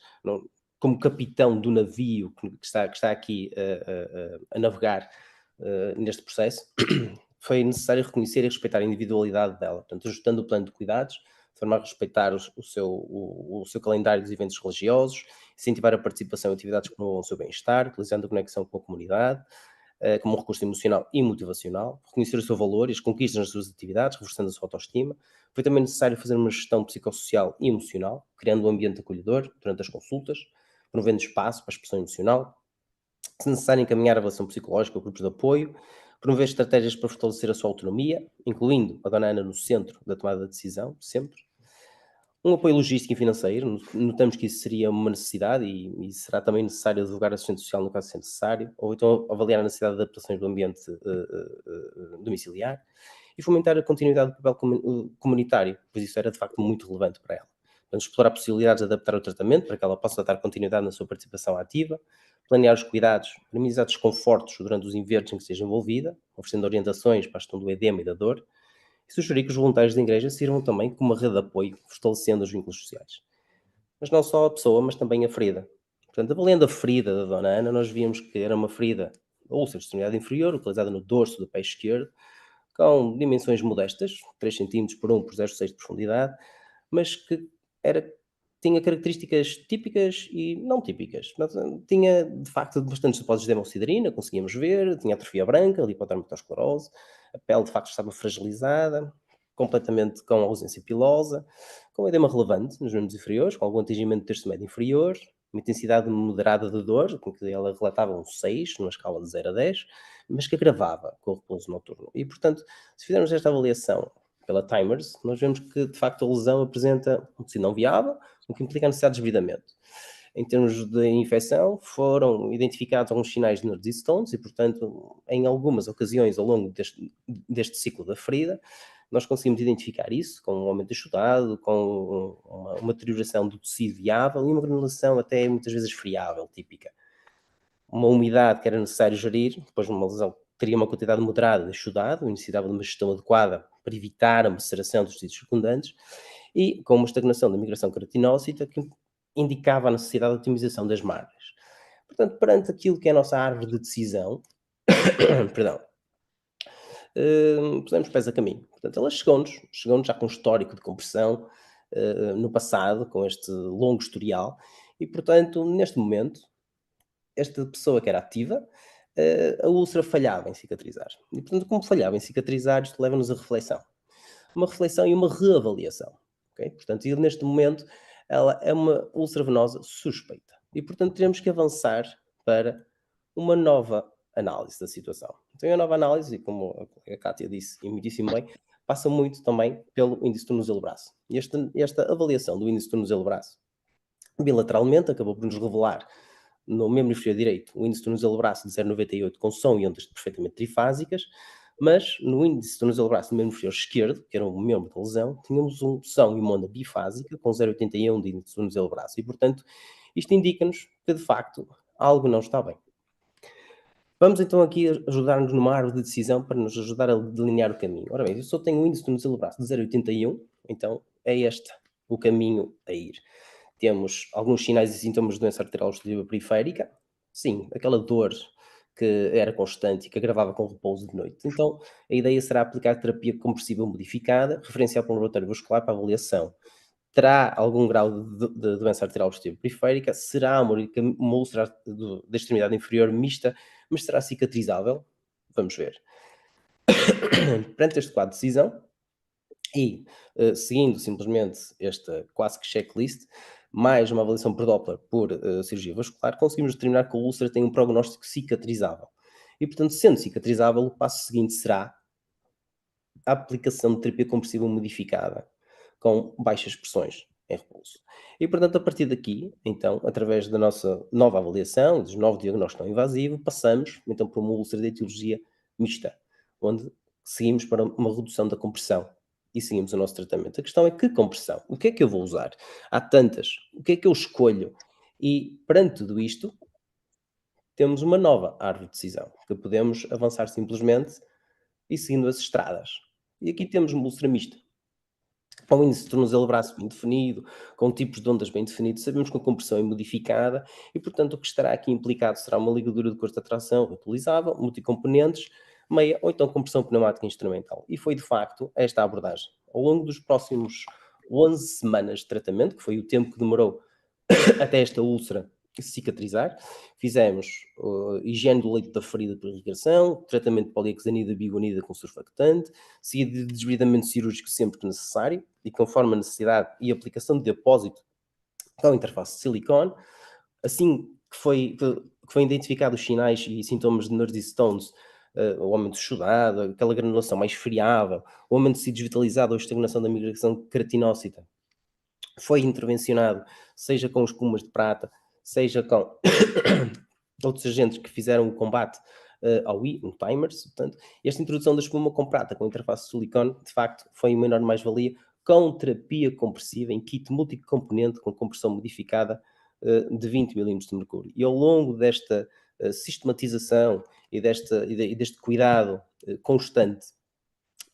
como capitão do navio que está aqui a navegar neste processo, foi necessário reconhecer e respeitar a individualidade dela, portanto, ajustando o plano de cuidados, de forma a respeitar o seu calendário dos eventos religiosos, incentivar a participação em atividades que promovam o seu bem-estar, utilizando a conexão com a comunidade, como um recurso emocional e motivacional, reconhecer o seu valor e as conquistas nas suas atividades, reforçando a sua autoestima. Foi também necessário fazer uma gestão psicossocial e emocional, criando um ambiente acolhedor durante as consultas, promovendo espaço para a expressão emocional, se necessário encaminhar a avaliação psicológica ou grupos de apoio, promover estratégias para fortalecer a sua autonomia, incluindo a Dona Ana no centro da tomada de decisão, sempre. Um apoio logístico e financeiro, notamos que isso seria uma necessidade e será também necessário divulgar assistente social no caso se necessário, ou então avaliar a necessidade de adaptações do ambiente domiciliar e fomentar a continuidade do papel comunitário, pois isso era de facto muito relevante para ela. Portanto, explorar possibilidades de adaptar o tratamento para que ela possa dar continuidade na sua participação ativa, planear os cuidados, minimizar desconfortos durante os eventos em que esteja envolvida, oferecendo orientações para a gestão do edema e da dor, e sugerir que os voluntários da igreja sirvam também como uma rede de apoio, fortalecendo os vínculos sociais. Mas não só a pessoa, mas também a ferida. Portanto, avaliando a ferida da Dona Ana, nós víamos que era uma ferida da úlcera de extremidade inferior, localizada no dorso do pé esquerdo, com dimensões modestas, 3 cm por 1 por 0,6 de profundidade, mas que tinha características típicas e não típicas. Tinha, de facto, bastantes depósitos de hemociderina, conseguíamos ver, tinha atrofia branca, lipodermatosclerose, a pele, de facto, estava fragilizada, completamente com ausência pilosa, com edema relevante nos membros inferiores, com algum atingimento do terço médio inferior, uma intensidade moderada de dor, com que ela relatava um 6, numa escala de 0 a 10, mas que agravava com o repouso noturno. E, portanto, se fizermos esta avaliação pela Timers, nós vemos que, de facto, a lesão apresenta um tecido não viável, o que implica a necessidade de desbridamento. Em termos de infecção, foram identificados alguns sinais de Nordis Stones e, portanto, em algumas ocasiões ao longo deste ciclo da ferida, nós conseguimos identificar isso com um aumento achutado, com uma deterioração do tecido viável e uma granulação até muitas vezes friável, típica. Uma umidade que era necessário gerir, depois de uma lesão teria uma quantidade moderada de achutado, necessitava de uma gestão adequada para evitar a maceração dos tecidos circundantes, e com uma estagnação da migração queratinócita que indicava a necessidade de otimização das margens. Portanto, perante aquilo que é a nossa árvore de decisão, perdão, pusemos pés a caminho. Portanto, ela chegou-nos já com um histórico de compressão no passado, com este longo historial, e, portanto, neste momento, esta pessoa que era ativa, a úlcera falhava em cicatrizar. E, portanto, como falhava em cicatrizar, isto leva-nos a reflexão. Uma reflexão e uma reavaliação. Okay? Portanto, neste momento, ela é uma úlcera venosa suspeita. E, portanto, teremos que avançar para uma nova análise da situação. Então, a nova análise, como a colega Cátia disse, e muitíssimo bem, passa muito também pelo índice tornozelo-braço. E esta avaliação do índice tornozelo-braço, bilateralmente, acabou por nos revelar no membro inferior direito o índice tornozelo-braço de 0,98 com som e ondas perfeitamente trifásicas, mas no índice tornozelo-braço do membro inferior esquerdo, que era um membro da lesão, tínhamos um som e uma onda bifásica com 0,81 de índice tornozelo-braço. E, portanto, isto indica-nos que, de facto, algo não está bem. Vamos então aqui ajudar-nos numa árvore de decisão para nos ajudar a delinear o caminho. Ora bem, eu só tenho um índice tornozelo-braço de 0,81, então é este o caminho a ir. Temos alguns sinais e sintomas de doença arterial obstrutiva periférica. Sim, aquela dor que era constante e que agravava com repouso de noite. Então, a ideia será aplicar terapia compressiva modificada, referencial para um laboratório vascular para avaliação. Terá algum grau de doença arterial obstrutiva periférica, será uma úlcera da extremidade inferior mista, mas será cicatrizável? Vamos ver. Perante este quadro de decisão, e seguindo simplesmente esta quase que checklist, mais uma avaliação por Doppler por cirurgia vascular, conseguimos determinar que a úlcera tem um prognóstico cicatrizável. E, portanto, sendo cicatrizável, o passo seguinte será a aplicação de terapia compressiva modificada, com baixas pressões em repouso. E, portanto, a partir daqui, então, através da nossa nova avaliação, dos novos diagnósticos não invasivo, passamos, então, para uma úlcera de etiologia mista, onde seguimos para uma redução da compressão e seguimos o nosso tratamento. A questão é que compressão? O que é que eu vou usar? Há tantas. O que é que eu escolho? E, perante tudo isto, temos uma nova árvore de decisão, que podemos avançar simplesmente e seguindo as estradas. E aqui temos uma úlcera mista, com o índice de tornozelo-braço bem definido, com tipos de ondas bem definidos, sabemos que a compressão é modificada e, portanto, o que estará aqui implicado será uma ligadura de corte de tração reutilizável, multicomponentes, meia ou então compressão pneumática instrumental. E foi, de facto, esta a abordagem. Ao longo dos próximos 11 semanas de tratamento, que foi o tempo que demorou até esta úlcera cicatrizar, fizemos higiene do leito da ferida por irrigação, tratamento de polioxanida bigonida com surfactante, seguido de desbridamento cirúrgico sempre que necessário e conforme a necessidade e aplicação de depósito com interface de silicone. Assim que foi identificados os sinais e sintomas de Nordis Stones, o aumento chudado, aquela granulação mais friável, o aumento de tecido desvitalizado ou estagnação da migração queratinócita, foi intervencionado, seja com espumas de prata, seja com outros agentes que fizeram o combate ao I, no Timers. Portanto, esta introdução da espuma com prata, com interface de silicone, de facto, foi uma enorme mais-valia, com terapia compressiva em kit multicomponente com compressão modificada de 20 mm de mercúrio. E ao longo desta sistematização e deste cuidado constante,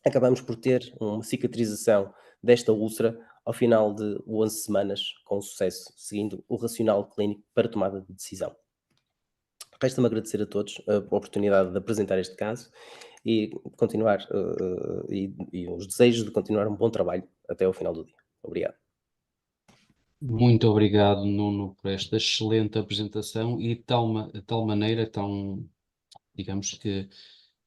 acabamos por ter uma cicatrização desta úlcera ao final de 11 semanas, com sucesso, seguindo o racional clínico para tomada de decisão. Resta-me agradecer a todos a oportunidade de apresentar este caso e continuar e os desejos de continuar um bom trabalho até ao final do dia. Obrigado. Muito obrigado, Nuno, por esta excelente apresentação e de tal maneira, digamos que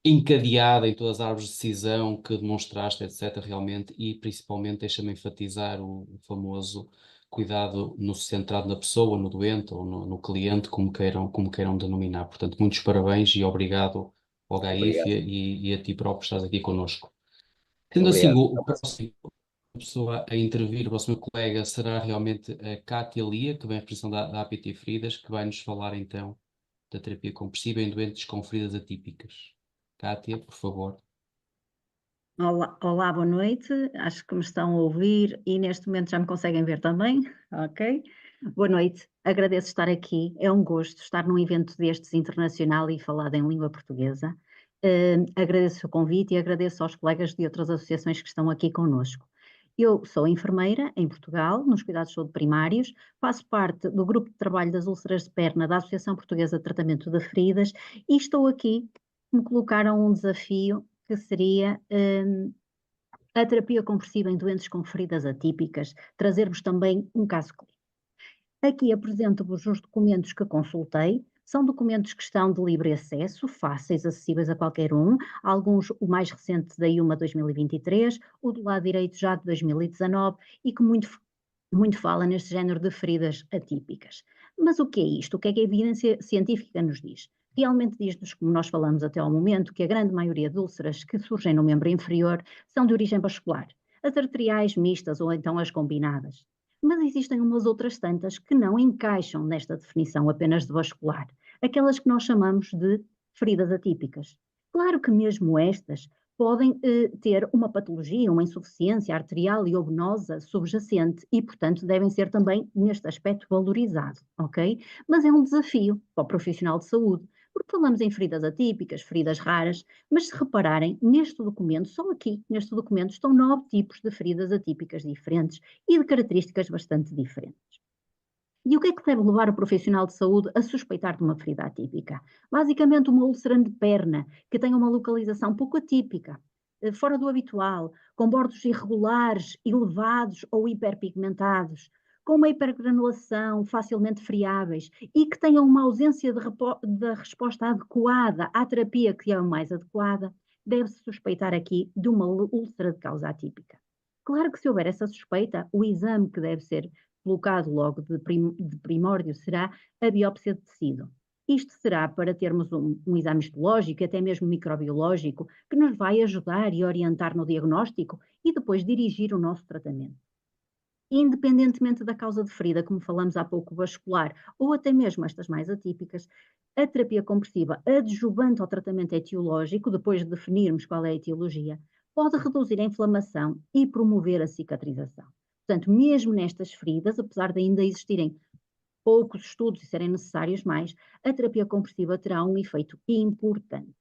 encadeada em todas as árvores de decisão que demonstraste, etc., realmente, e principalmente deixa-me enfatizar o famoso cuidado centrado na pessoa, no doente ou no cliente, como queiram denominar. Portanto, muitos parabéns e obrigado ao Gaif Obrigado. e a ti próprio estás aqui connosco. Sendo assim, Obrigado. o próximo pessoa a intervir, o próximo colega será realmente a Cátia Lia, que vem em representação da APT Feridas, que vai nos falar então da terapia compressiva em doentes com feridas atípicas. Cátia, por favor. Olá, boa noite. Acho que me estão a ouvir e neste momento já me conseguem ver também, ok? Boa noite, agradeço estar aqui. É um gosto estar num evento destes internacional e falado em língua portuguesa. Agradeço o convite e agradeço aos colegas de outras associações que estão aqui conosco. Eu sou enfermeira em Portugal, nos cuidados de saúde primários, faço parte do grupo de trabalho das úlceras de perna da Associação Portuguesa de Tratamento de Feridas e estou aqui, me colocaram um desafio que seria a terapia compressiva em doentes com feridas atípicas, trazermos também um caso clínico. Aqui apresento-vos os documentos que consultei, são documentos que estão de livre acesso, fáceis, acessíveis a qualquer um, alguns, o mais recente da IUMA 2023, o do lado direito já de 2019 e que muito fala neste género de feridas atípicas. Mas o que é isto? O que é que a evidência científica nos diz? Realmente diz-nos, como nós falamos até ao momento, que a grande maioria de úlceras que surgem no membro inferior são de origem vascular, as arteriais mistas ou então as combinadas. Mas existem umas outras tantas que não encaixam nesta definição apenas de vascular, aquelas que nós chamamos de feridas atípicas. Claro que mesmo estas podem ter uma patologia, uma insuficiência arterial e ou venosa subjacente e, portanto, devem ser também, neste aspecto, valorizados, ok? Mas é um desafio para o profissional de saúde, porque falamos em feridas atípicas, feridas raras, mas se repararem, neste documento, só aqui, neste documento, estão 9 tipos de feridas atípicas diferentes e de características bastante diferentes. E o que é que deve levar o profissional de saúde a suspeitar de uma ferida atípica? Basicamente uma úlcera de perna, que tenha uma localização pouco atípica, fora do habitual, com bordos irregulares, elevados ou hiperpigmentados, com uma hipergranulação facilmente friáveis e que tenham uma ausência de resposta adequada à terapia que é a mais adequada, deve-se suspeitar aqui de uma úlcera de causa atípica. Claro que se houver essa suspeita, o exame que deve ser colocado logo de primórdio será a biópsia de tecido. Isto será para termos um exame histológico, até mesmo microbiológico, que nos vai ajudar e orientar no diagnóstico e depois dirigir o nosso tratamento. Independentemente da causa de ferida, como falamos há pouco, vascular, ou até mesmo estas mais atípicas, a terapia compressiva adjuvante ao tratamento etiológico, depois de definirmos qual é a etiologia, pode reduzir a inflamação e promover a cicatrização. Portanto, mesmo nestas feridas, apesar de ainda existirem poucos estudos e serem necessários mais, a terapia compressiva terá um efeito importante.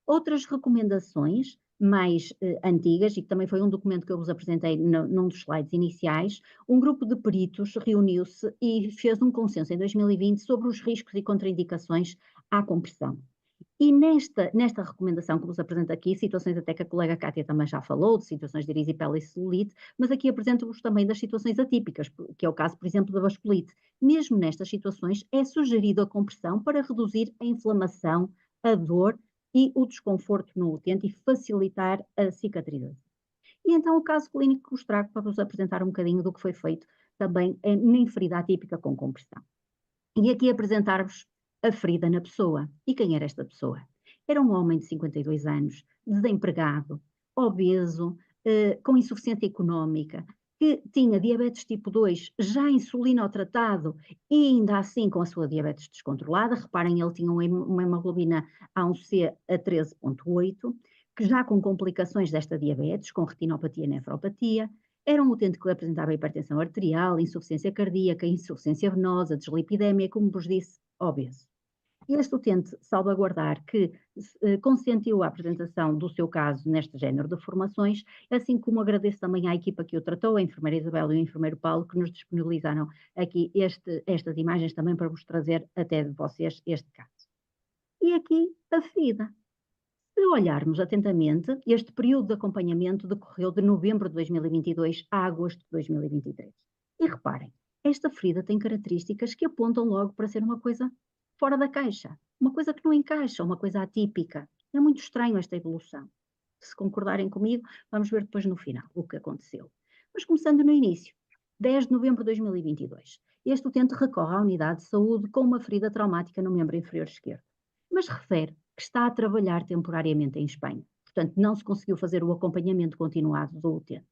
Outras recomendações mais antigas, e que também foi um documento que eu vos apresentei num dos slides iniciais, um grupo de peritos reuniu-se e fez um consenso em 2020 sobre os riscos e contraindicações à compressão. E nesta recomendação que vos apresento aqui, situações até que a colega Cátia também já falou, de situações de erisipela e celulite, mas aqui apresento-vos também das situações atípicas, que é o caso, por exemplo, da vasculite. Mesmo nestas situações, é sugerido a compressão para reduzir a inflamação, a dor e o desconforto no utente e facilitar a cicatrização. E então o caso clínico que vos trago para vos apresentar um bocadinho do que foi feito também em ferida atípica com compressão. E aqui apresentar-vos a ferida na pessoa. E quem era esta pessoa? Era um homem de 52 anos, desempregado, obeso, com insuficiência económica, que tinha diabetes tipo 2, já insulinotratado e ainda assim com a sua diabetes descontrolada. Reparem, ele tinha uma hemoglobina A1C a 13,8, que já com complicações desta diabetes, com retinopatia e nefropatia. Era um utente que apresentava hipertensão arterial, insuficiência cardíaca, insuficiência venosa, dislipidemia, como vos disse, obeso. Este utente salvaguardar que consentiu a apresentação do seu caso neste género de formações, assim como agradeço também à equipa que o tratou, a enfermeira Isabel e o enfermeiro Paulo, que nos disponibilizaram aqui estas imagens também para vos trazer até de vocês este caso. E aqui a ferida. Se olharmos atentamente, este período de acompanhamento decorreu de novembro de 2022 a agosto de 2023. E reparem, esta ferida tem características que apontam logo para ser uma coisa fora da caixa, uma coisa que não encaixa, uma coisa atípica. É muito estranho esta evolução. Se concordarem comigo, vamos ver depois no final o que aconteceu. Mas começando no início, 10 de novembro de 2022. Este utente recorre à unidade de saúde com uma ferida traumática no membro inferior esquerdo, mas refere que está a trabalhar temporariamente em Espanha. Portanto, não se conseguiu fazer o acompanhamento continuado do utente.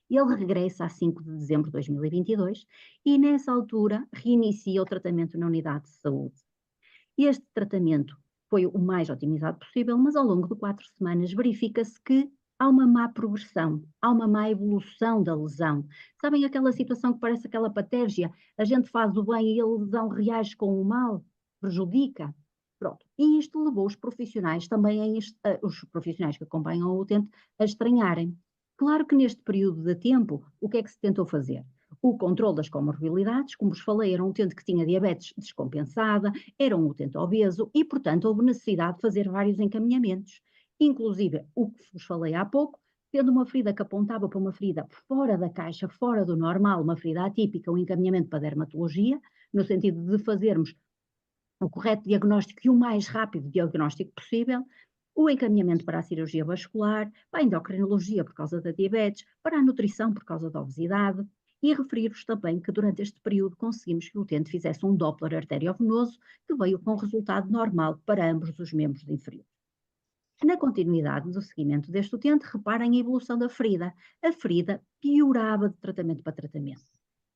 Ele regressa a 5 de dezembro de 2022 e, nessa altura, reinicia o tratamento na unidade de saúde. Este tratamento foi o mais otimizado possível, mas ao longo de 4 semanas verifica-se que há uma má progressão, há uma má evolução da lesão. Sabem aquela situação que parece aquela patérgia? A gente faz o bem e a lesão reage com o mal, prejudica. Pronto. E isto levou os profissionais também, os profissionais que acompanham o utente, a estranharem. Claro que neste período de tempo, o que é que se tentou fazer? O controle das comorbilidades, como vos falei, era um utente que tinha diabetes descompensada, era um utente obeso e, portanto, houve necessidade de fazer vários encaminhamentos. Inclusive, o que vos falei há pouco, tendo uma ferida que apontava para uma ferida fora da caixa, fora do normal, uma ferida atípica, um encaminhamento para a dermatologia, no sentido de fazermos o correto diagnóstico e o mais rápido diagnóstico possível, o encaminhamento para a cirurgia vascular, para a endocrinologia por causa da diabetes, para a nutrição por causa da obesidade, e referir-vos também que durante este período conseguimos que o utente fizesse um Doppler arteriovenoso que veio com resultado normal para ambos os membros inferiores. Na continuidade do seguimento deste utente, reparem a evolução da ferida. A ferida piorava de tratamento para tratamento.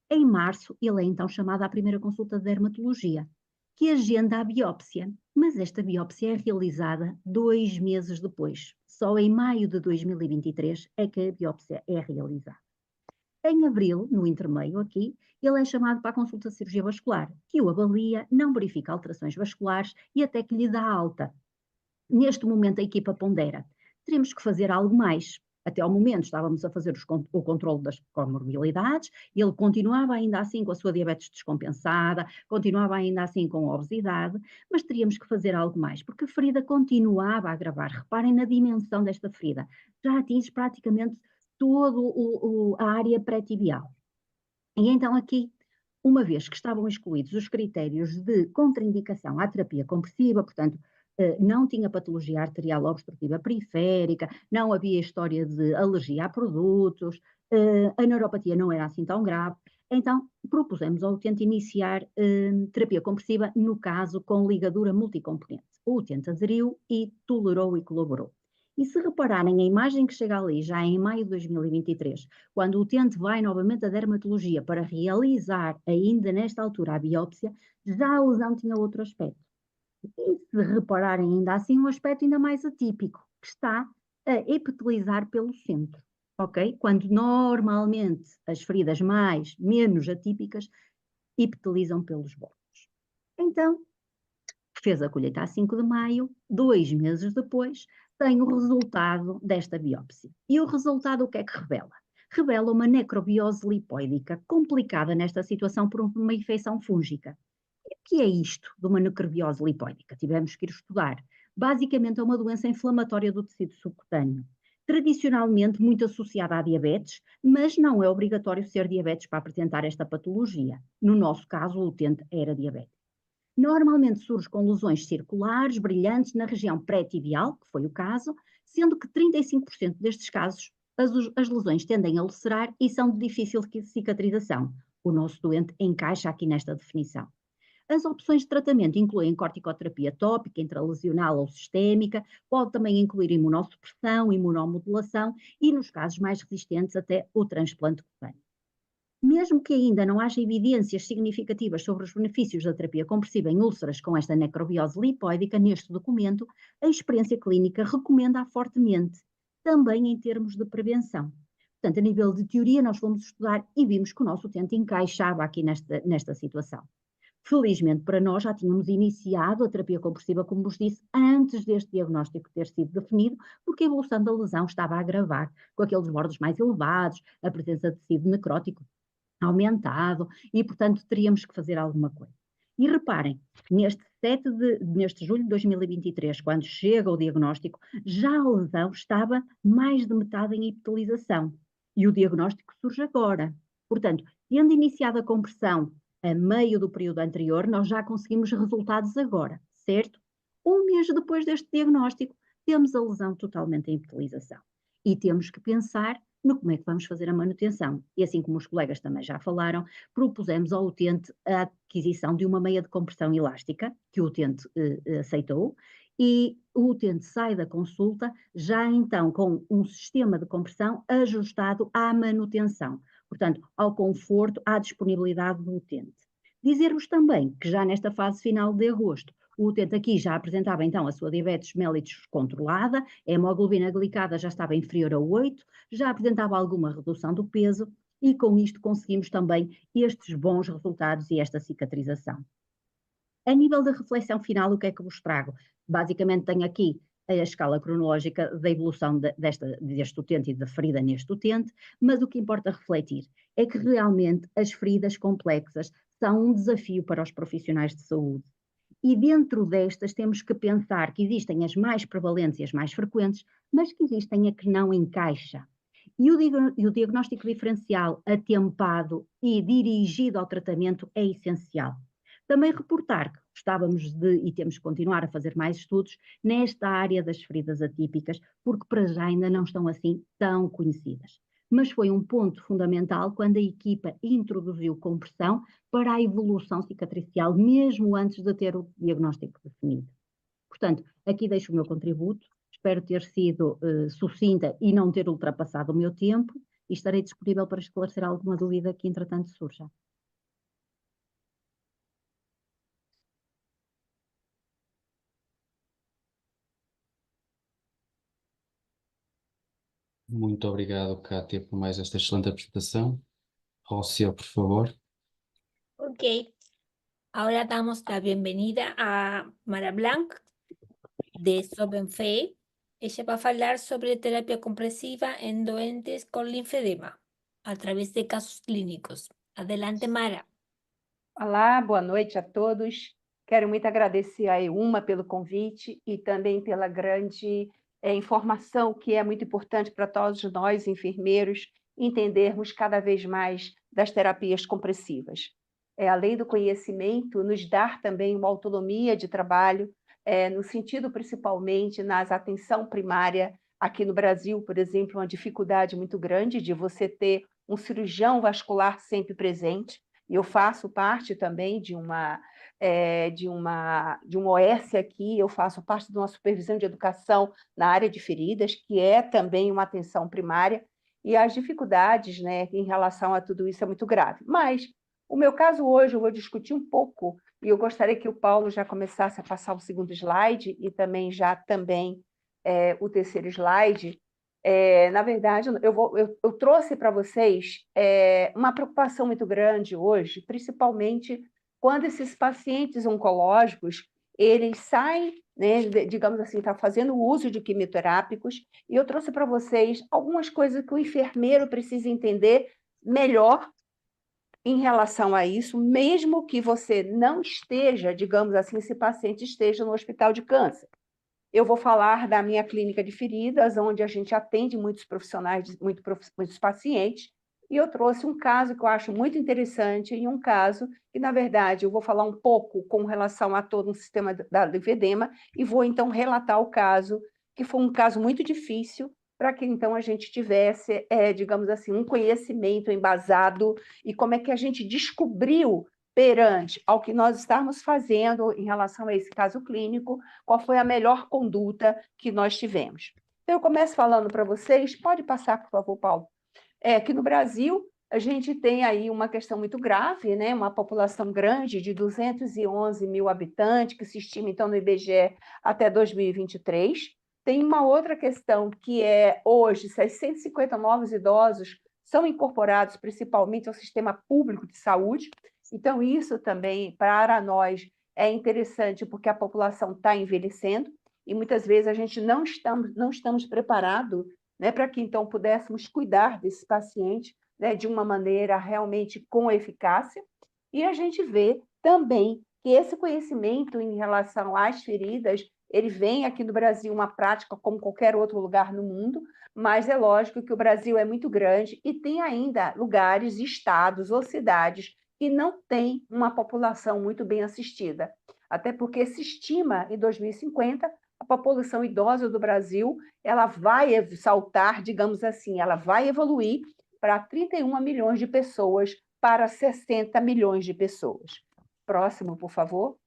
Em março, ele é então chamado à primeira consulta de dermatologia, que agenda a biópsia, mas esta biópsia é realizada 2 meses depois. Só em maio de 2023 é que a biópsia é realizada. Em abril, no intermeio aqui, ele é chamado para a consulta de cirurgia vascular, que o avalia, não verifica alterações vasculares e até que lhe dá alta. Neste momento a equipa pondera, teremos que fazer algo mais. Até ao momento estávamos a fazer o controle das comorbilidades, ele continuava ainda assim com a sua diabetes descompensada, continuava ainda assim com a obesidade, mas teríamos que fazer algo mais, porque a ferida continuava a agravar. Reparem na dimensão desta ferida, já atinge praticamente toda a área pré-tibial. E então aqui, uma vez que estavam excluídos os critérios de contraindicação à terapia compressiva, portanto, não tinha patologia arterial obstrutiva periférica, não havia história de alergia a produtos, a neuropatia não era assim tão grave, então propusemos ao utente iniciar terapia compressiva, no caso com ligadura multicomponente. O utente aderiu e tolerou e colaborou. E se repararem, a imagem que chega ali, já em maio de 2023, quando o utente vai novamente à dermatologia para realizar, ainda nesta altura, a biópsia, já a lesão tinha outro aspecto. E se repararem ainda assim, um aspecto ainda mais atípico, que está a epitelizar pelo centro, ok? Quando normalmente as feridas menos atípicas epitelizam pelos bordos. Então, fez a colheita a 5 de maio, 2 meses depois, tem o resultado desta biópsia. E o resultado o que é que revela? Revela uma necrobiose lipoídica complicada nesta situação por uma infecção fúngica. O que é isto de uma necrobiose lipoídica? Tivemos que ir estudar. Basicamente é uma doença inflamatória do tecido subcutâneo, tradicionalmente muito associada à diabetes, mas não é obrigatório ser diabetes para apresentar esta patologia. No nosso caso, o utente era diabético. Normalmente surge com lesões circulares, brilhantes na região pré-tibial, que foi o caso, sendo que 35% destes casos as lesões tendem a ulcerar e são de difícil cicatrização. O nosso doente encaixa aqui nesta definição. As opções de tratamento incluem corticoterapia tópica, intralesional ou sistémica, pode também incluir imunossupressão, imunomodulação e, nos casos mais resistentes, até o transplante cutâneo. Mesmo que ainda não haja evidências significativas sobre os benefícios da terapia compressiva em úlceras com esta necrobiose lipoídica, neste documento, a experiência clínica recomenda-a fortemente, também em termos de prevenção. Portanto, a nível de teoria, nós fomos estudar e vimos que o nosso utente encaixava aqui nesta situação. Felizmente para nós já tínhamos iniciado a terapia compressiva, como vos disse, antes deste diagnóstico ter sido definido, porque a evolução da lesão estava a agravar, com aqueles bordos mais elevados, a presença de tecido necrótico aumentado e, portanto, teríamos que fazer alguma coisa. E reparem, neste julho de 2023, quando chega o diagnóstico, já a lesão estava mais de metade em epitelização e o diagnóstico surge agora. Portanto, tendo iniciado a compressão a meio do período anterior, nós já conseguimos resultados agora, certo? Um mês depois deste diagnóstico, temos a lesão totalmente em epitelização. E temos que pensar no como é que vamos fazer a manutenção. E assim como os colegas também já falaram, propusemos ao utente a aquisição de uma meia de compressão elástica, que o utente aceitou, e o utente sai da consulta já então com um sistema de compressão ajustado à manutenção, portanto, ao conforto, à disponibilidade do utente. Dizer-vos também que já nesta fase final de agosto, o utente aqui já apresentava então a sua diabetes mellitus controlada, a hemoglobina glicada já estava inferior a 8, já apresentava alguma redução do peso e com isto conseguimos também estes bons resultados e esta cicatrização. A nível da reflexão final, o que é que vos trago? Basicamente tenho aqui a escala cronológica da evolução deste utente e da ferida neste utente, mas o que importa refletir é que realmente as feridas complexas são um desafio para os profissionais de saúde. E dentro destas temos que pensar que existem as mais prevalentes e as mais frequentes, mas que existem a que não encaixa. E o diagnóstico diferencial atempado e dirigido ao tratamento é essencial. Também reportar que gostávamos de, e temos que continuar a fazer mais estudos, nesta área das feridas atípicas, porque para já ainda não estão assim tão conhecidas. Mas foi um ponto fundamental quando a equipa introduziu compressão para a evolução cicatricial, mesmo antes de ter o diagnóstico definido. Portanto, aqui deixo o meu contributo, espero ter sido sucinta e não ter ultrapassado o meu tempo, e estarei disponível para esclarecer alguma dúvida que entretanto surja. Muito obrigado, Kátia, por mais esta excelente apresentação. Rocio, por favor. Ok, ahora damos la bienvenida a Mara Blanc de Sobenfe. Ella va a hablar sobre terapia compresiva en doentes con linfedema a través de casos clínicos. Adelante, Mara. Olá, boa noite a todos. Quero muito agradecer a EUMA pelo convite e também pela grande informação que é muito importante para todos nós, enfermeiros, entendermos cada vez mais das terapias compressivas. Além do conhecimento, nos dar também uma autonomia de trabalho, no sentido principalmente na atenção primária. Aqui no Brasil, por exemplo, uma dificuldade muito grande de você ter um cirurgião vascular sempre presente. Eu faço parte também de uma OS aqui, eu faço parte de uma supervisão de educação na área de feridas, que é também uma atenção primária, e as dificuldades, né, em relação a tudo isso é muito grave. Mas o meu caso hoje eu vou discutir um pouco, e eu gostaria que o Paulo já começasse a passar o segundo slide, e também o terceiro slide. Na verdade, eu trouxe para vocês uma preocupação muito grande hoje, principalmente quando esses pacientes oncológicos, eles saem, né, digamos assim, tá fazendo uso de quimioterápicos, e eu trouxe para vocês algumas coisas que o enfermeiro precisa entender melhor em relação a isso, mesmo que você não esteja, digamos assim, esse paciente esteja no hospital de câncer. Eu vou falar da minha clínica de feridas, onde a gente atende muitos profissionais, muitos pacientes, e eu trouxe um caso que eu acho muito interessante, e um caso que, na verdade, eu vou falar um pouco com relação a todo um sistema da linfedema, e vou, então, relatar o caso, que foi um caso muito difícil, para que, então, a gente tivesse, digamos assim, um conhecimento embasado, e como é que a gente descobriu perante ao que nós estamos fazendo em relação a esse caso clínico, qual foi a melhor conduta que nós tivemos. Então, eu começo falando para vocês, pode passar, por favor, Paulo, que no Brasil a gente tem aí uma questão muito grave, né? Uma população grande de 211 mil habitantes, que se estima, então, no IBGE até 2023. Tem uma outra questão, que é, hoje, 650 novos idosos são incorporados principalmente ao sistema público de saúde. Então, isso também, para nós, é interessante, porque a população está envelhecendo, e muitas vezes a gente não estamos preparados, né, para que, então, pudéssemos cuidar desse paciente, né, de uma maneira realmente com eficácia. E a gente vê também que esse conhecimento em relação às feridas, ele vem aqui no Brasil uma prática como qualquer outro lugar no mundo, mas é lógico que o Brasil é muito grande e tem ainda lugares, estados ou cidades que não tem uma população muito bem assistida. Até porque se estima, em 2050, a população idosa do Brasil, ela vai saltar, digamos assim, ela vai evoluir para 31 milhões de pessoas para 60 milhões de pessoas. Próximo, por favor.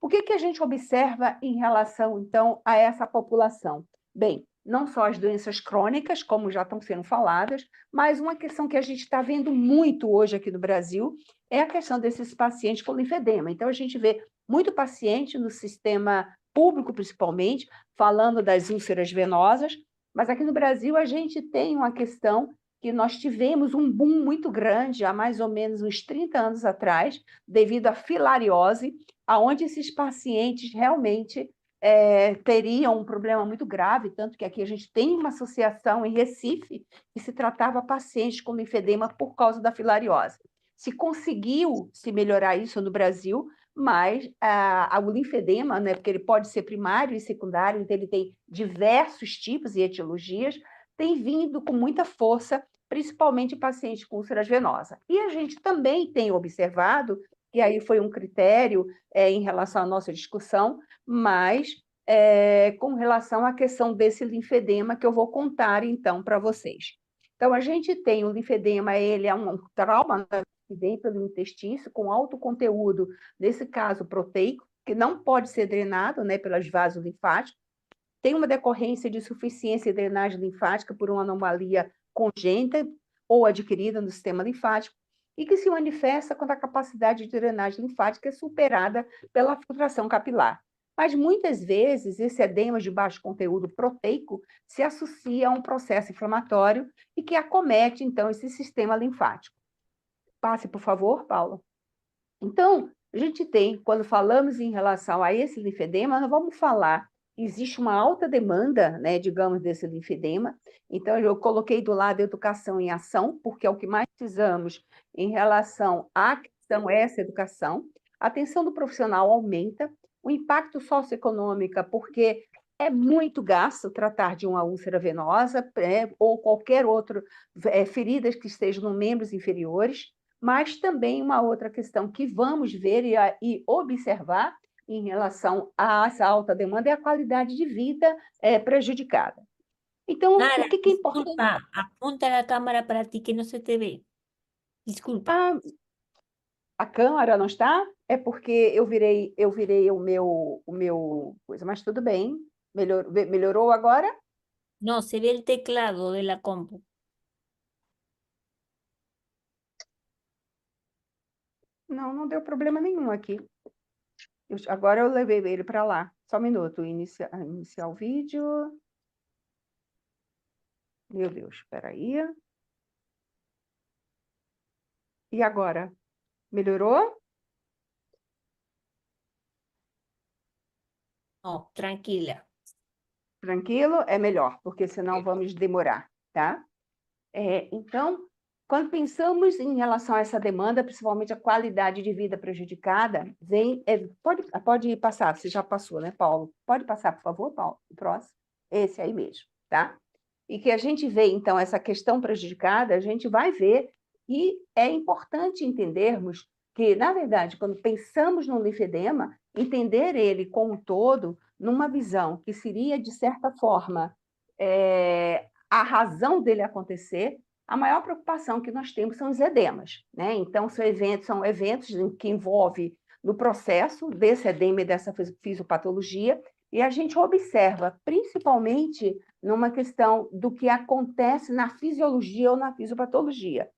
O que a gente observa em relação, então, a essa população? Bem, não só as doenças crônicas, como já estão sendo faladas, mas uma questão que a gente está vendo muito hoje aqui no Brasil é a questão desses pacientes com linfedema. Então, a gente vê muito paciente no sistema público, principalmente, falando das úlceras venosas, mas aqui no Brasil a gente tem uma questão que nós tivemos um boom muito grande há mais ou menos uns 30 anos atrás, devido à filariose, aonde esses pacientes realmente teriam um problema muito grave, tanto que aqui a gente tem uma associação em Recife que se tratava pacientes com linfedema por causa da filariose. Se conseguiu se melhorar isso no Brasil, mas o linfedema, né, porque ele pode ser primário e secundário, então ele tem diversos tipos e etiologias, tem vindo com muita força, principalmente em pacientes com úlceras venosas. E a gente também tem observado, e aí foi um critério em relação à nossa discussão, mas com relação à questão desse linfedema que eu vou contar, então, para vocês. Então, a gente tem o linfedema, ele é um trauma que vem pelo intestino, com alto conteúdo, nesse caso, proteico, que não pode ser drenado, né, pelas vasos linfáticos, tem uma decorrência de insuficiência e drenagem linfática por uma anomalia congênita ou adquirida no sistema linfático, e que se manifesta quando a capacidade de drenagem linfática é superada pela filtração capilar. Mas, muitas vezes, esse edema de baixo conteúdo proteico se associa a um processo inflamatório e que acomete, então, esse sistema linfático. Passe, por favor, Paula. Então, a gente tem, quando falamos em relação a esse linfedema, nós vamos falar, existe uma alta demanda, né, digamos, desse linfedema. Então, eu coloquei do lado a educação em ação, porque é o que mais precisamos em relação à questão essa educação. A atenção do profissional aumenta, o impacto socioeconômico, porque é muito gasto tratar de uma úlcera venosa ou qualquer outra feridas que estejam nos membros inferiores, mas também uma outra questão que vamos ver e observar em relação a essa alta demanda é a qualidade de vida prejudicada. Então, Nara, o que é importante? disculpa, apunta a câmera para ti que não se te vê. Desculpa. A câmera não está? É porque eu virei o meu coisa, mas tudo bem. Melhorou agora? No, se ve el teclado de la compu. Não deu problema nenhum aqui. Agora eu levei ele para lá. Só um minuto, iniciar o vídeo. Meu Deus, espera aí. E agora? Melhorou? No, tranquila. Tranquilo? É melhor, porque senão vamos demorar, tá? Então, quando pensamos em relação a essa demanda, principalmente a qualidade de vida prejudicada, pode passar, você já passou, né, Paulo? Pode passar, por favor, Paulo? O próximo? Esse aí mesmo, tá? E que a gente vê, então, essa questão prejudicada, a gente vai ver que é importante entendermos que, na verdade, quando pensamos no linfedema, entender ele como um todo, numa visão que seria, de certa forma, a razão dele acontecer, a maior preocupação que nós temos são os edemas, né? Então, são eventos que envolvem no processo desse edema e dessa fisiopatologia, e a gente observa, principalmente, numa questão do que acontece na fisiologia ou na fisiopatologia.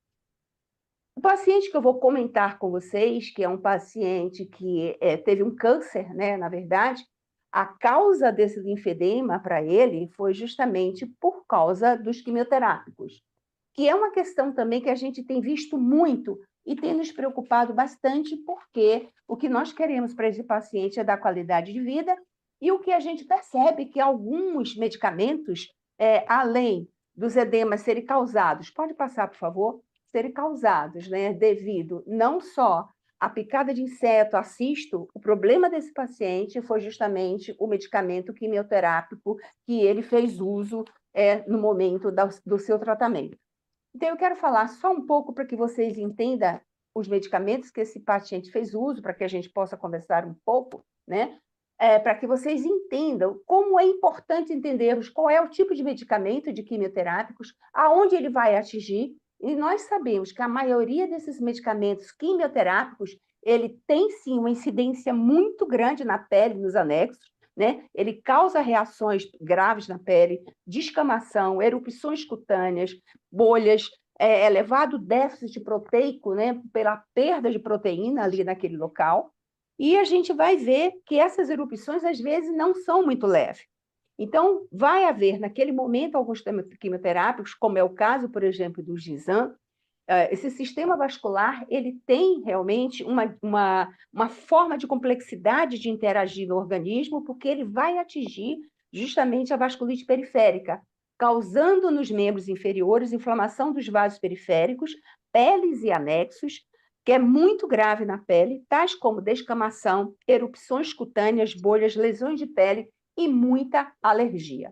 O paciente que eu vou comentar com vocês, que é um paciente que teve um câncer, né, na verdade, a causa desse linfedema para ele foi justamente por causa dos quimioterápicos, que é uma questão também que a gente tem visto muito e tem nos preocupado bastante, porque o que nós queremos para esse paciente é dar qualidade de vida, e o que a gente percebe que alguns medicamentos, além dos edemas serem causados, pode passar, por favor, serem causados, né, devido não só à picada de inseto, a cisto, o problema desse paciente foi justamente o medicamento quimioterápico que ele fez uso no momento do seu tratamento. Então, eu quero falar só um pouco para que vocês entendam os medicamentos que esse paciente fez uso, para que a gente possa conversar um pouco, né? para que vocês entendam como é importante entendermos qual é o tipo de medicamento de quimioterápicos, aonde ele vai atingir, e nós sabemos que a maioria desses medicamentos quimioterápicos, ele tem sim uma incidência muito grande na pele, nos anexos, né? Ele causa reações graves na pele, descamação, erupções cutâneas, bolhas, elevado déficit proteico, né? Pela perda de proteína ali naquele local. E a gente vai ver que essas erupções, às vezes, não são muito leves. Então, vai haver, naquele momento, alguns quimioterápicos, como é o caso, por exemplo, do Gizam. Esse sistema vascular, ele tem realmente uma forma de complexidade de interagir no organismo, porque ele vai atingir justamente a vasculite periférica, causando nos membros inferiores inflamação dos vasos periféricos, peles e anexos, que é muito grave na pele, tais como descamação, erupções cutâneas, bolhas, lesões de pele e muita alergia.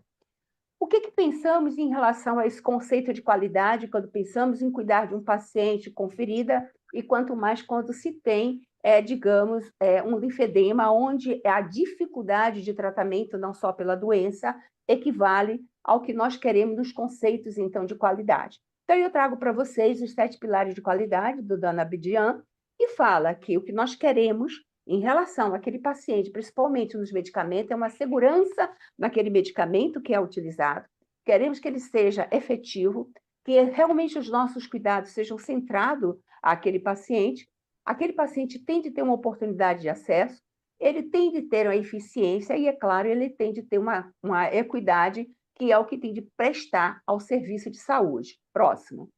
O que pensamos em relação a esse conceito de qualidade quando pensamos em cuidar de um paciente com ferida e quanto mais quando se tem, digamos, um linfedema, onde a dificuldade de tratamento, não só pela doença, equivale ao que nós queremos nos conceitos, então, de qualidade. Então, eu trago para vocês os 7 pilares de qualidade do Dana Abdian e fala que o que nós queremos em relação àquele paciente, principalmente nos medicamentos, é uma segurança naquele medicamento que é utilizado. Queremos que ele seja efetivo, que realmente os nossos cuidados sejam centrados àquele paciente. Aquele paciente tem de ter uma oportunidade de acesso, ele tem de ter uma eficiência e, é claro, ele tem de ter uma equidade, que é o que tem de prestar ao serviço de saúde. Próximo.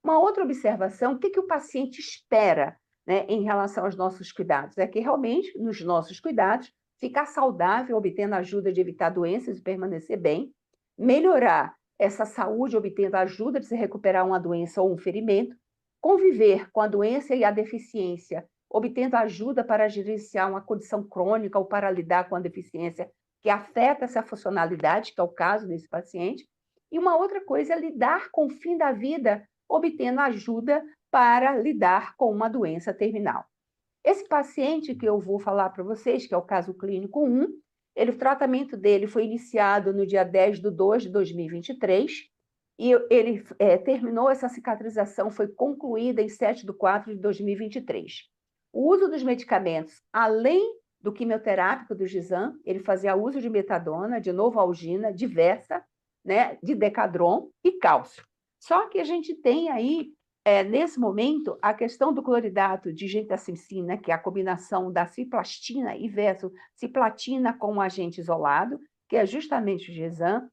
Uma outra observação, o que o paciente espera, né, em relação aos nossos cuidados? É que realmente, nos nossos cuidados, ficar saudável, obtendo ajuda de evitar doenças e permanecer bem, melhorar essa saúde, obtendo ajuda de se recuperar uma doença ou um ferimento, conviver com a doença e a deficiência, obtendo ajuda para gerenciar uma condição crônica ou para lidar com a deficiência que afeta essa funcionalidade, que é o caso desse paciente. E uma outra coisa é lidar com o fim da vida, obtendo ajuda para lidar com uma doença terminal. Esse paciente que eu vou falar para vocês, que é o caso clínico 1, o tratamento dele foi iniciado no dia 10/2 de 2023, e ele terminou essa cicatrização, foi concluída em 7/4 de 2023. O uso dos medicamentos, além do quimioterápico do Gizam, ele fazia uso de metadona, de novalgina, diversa, né, de decadron e cálcio. Só que a gente tem aí, nesse momento, a questão do cloridato de gentamicina, que é a combinação da cisplatina e versus cisplatina com um agente isolado, que é justamente o Gizam,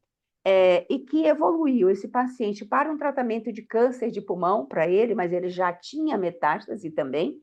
e que evoluiu esse paciente para um tratamento de câncer de pulmão para ele, mas ele já tinha metástase também.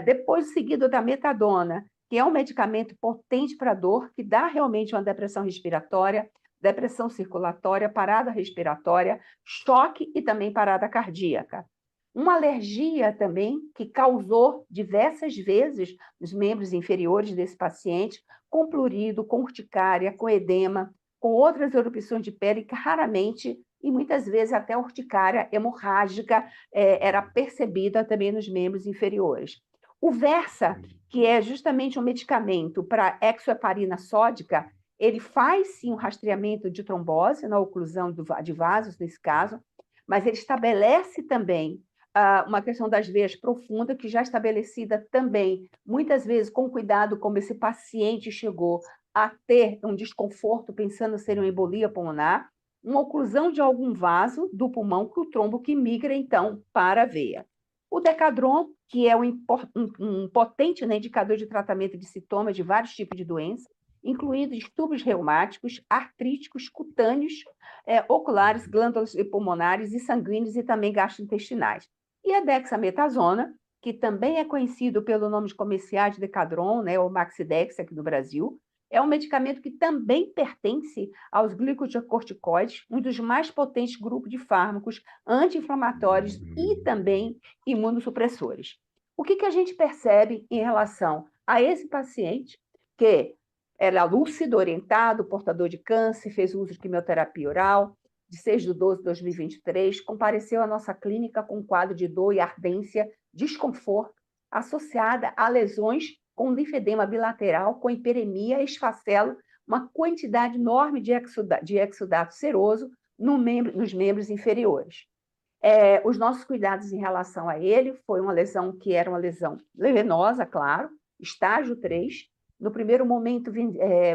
Depois, seguido da metadona, que é um medicamento potente para dor, que dá realmente uma depressão respiratória, depressão circulatória, parada respiratória, choque e também parada cardíaca. Uma alergia também que causou diversas vezes nos membros inferiores desse paciente, com prurido, com urticária, com edema, com outras erupções de pele que raramente e muitas vezes até a urticária hemorrágica era percebida também nos membros inferiores. O Versa, que é justamente um medicamento para exoheparina sódica, ele faz sim um rastreamento de trombose na oclusão de vasos, nesse caso, mas ele estabelece também uma questão das veias profundas, que já estabelecida também, muitas vezes com cuidado, como esse paciente chegou a ter um desconforto pensando ser uma embolia pulmonar, uma oclusão de algum vaso do pulmão, que o trombo que migra, então, para a veia. O Decadron, que é um potente, né, indicador de tratamento de sintomas de vários tipos de doenças, incluindo distúrbios reumáticos, artríticos, cutâneos, oculares, glândulas pulmonares e sanguíneos e também gastrointestinais. E a dexametasona, que também é conhecido pelo nome de comercial de Decadron, né, ou Maxidex aqui no Brasil, é um medicamento que também pertence aos glicocorticoides, um dos mais potentes grupos de fármacos anti-inflamatórios e também imunossupressores. O que a gente percebe em relação a esse paciente, que era lúcido, orientado, portador de câncer, fez uso de quimioterapia oral, de 6/12 de 2023, compareceu à nossa clínica com um quadro de dor e ardência, desconforto, associada a lesões com linfedema bilateral, com hiperemia, esfacelo, uma quantidade enorme de exudato seroso nos membros inferiores. Os nossos cuidados em relação a ele foi uma lesão que era uma lesão venosa, claro, estágio 3, no primeiro momento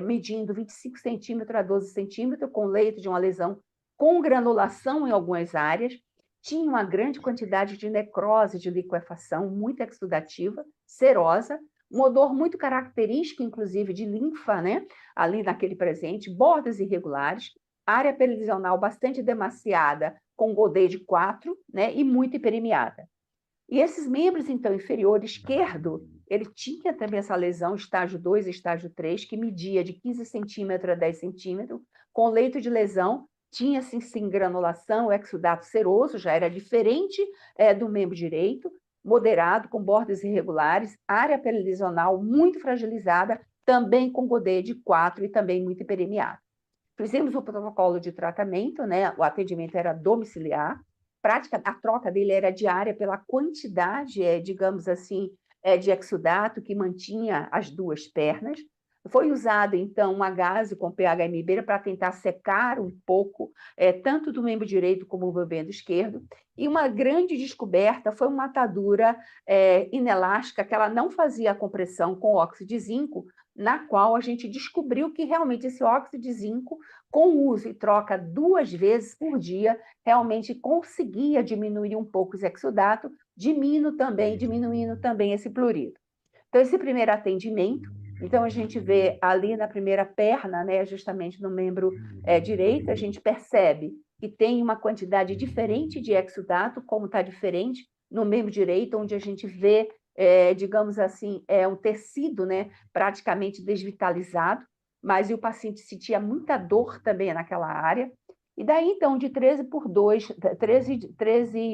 medindo 25 centímetros a 12 centímetros, com leito de uma lesão com granulação em algumas áreas, tinha uma grande quantidade de necrose de liquefação, muito exudativa, serosa, um odor muito característico, inclusive, de linfa, né? Ali naquele presente, bordas irregulares, área perilesional bastante demasiada, com godet de 4, né? E muito hiperemiada. E esses membros, então, inferior esquerdo, ele tinha também essa lesão, estágio 2 e estágio 3, que media de 15 centímetros a 10 centímetros, com leito de lesão, tinha sim granulação, exudato seroso, já era diferente do membro direito, moderado, com bordas irregulares, área perilesional muito fragilizada, também com godet de 4 e também muito hiperemiado. Fizemos o protocolo de tratamento, né? O atendimento era domiciliar, a troca dele era diária pela quantidade, digamos assim, de exudato que mantinha as duas pernas. Foi usado, então, um agaso com PHMB para tentar secar um pouco, tanto do membro direito como do membro esquerdo. E uma grande descoberta foi uma atadura inelástica, que ela não fazia a compressão com óxido de zinco, na qual a gente descobriu que realmente esse óxido de zinco, com uso e troca 2 vezes por dia, realmente conseguia diminuir um pouco esse exudato, diminuindo também esse plurido. Então, esse primeiro atendimento, então a gente vê ali na primeira perna, né, justamente no membro direito, a gente percebe que tem uma quantidade diferente de exudato, como está diferente no membro direito, onde a gente vê, digamos assim, um tecido, né, praticamente desvitalizado, mas o paciente sentia muita dor também naquela área. E daí, então, de 13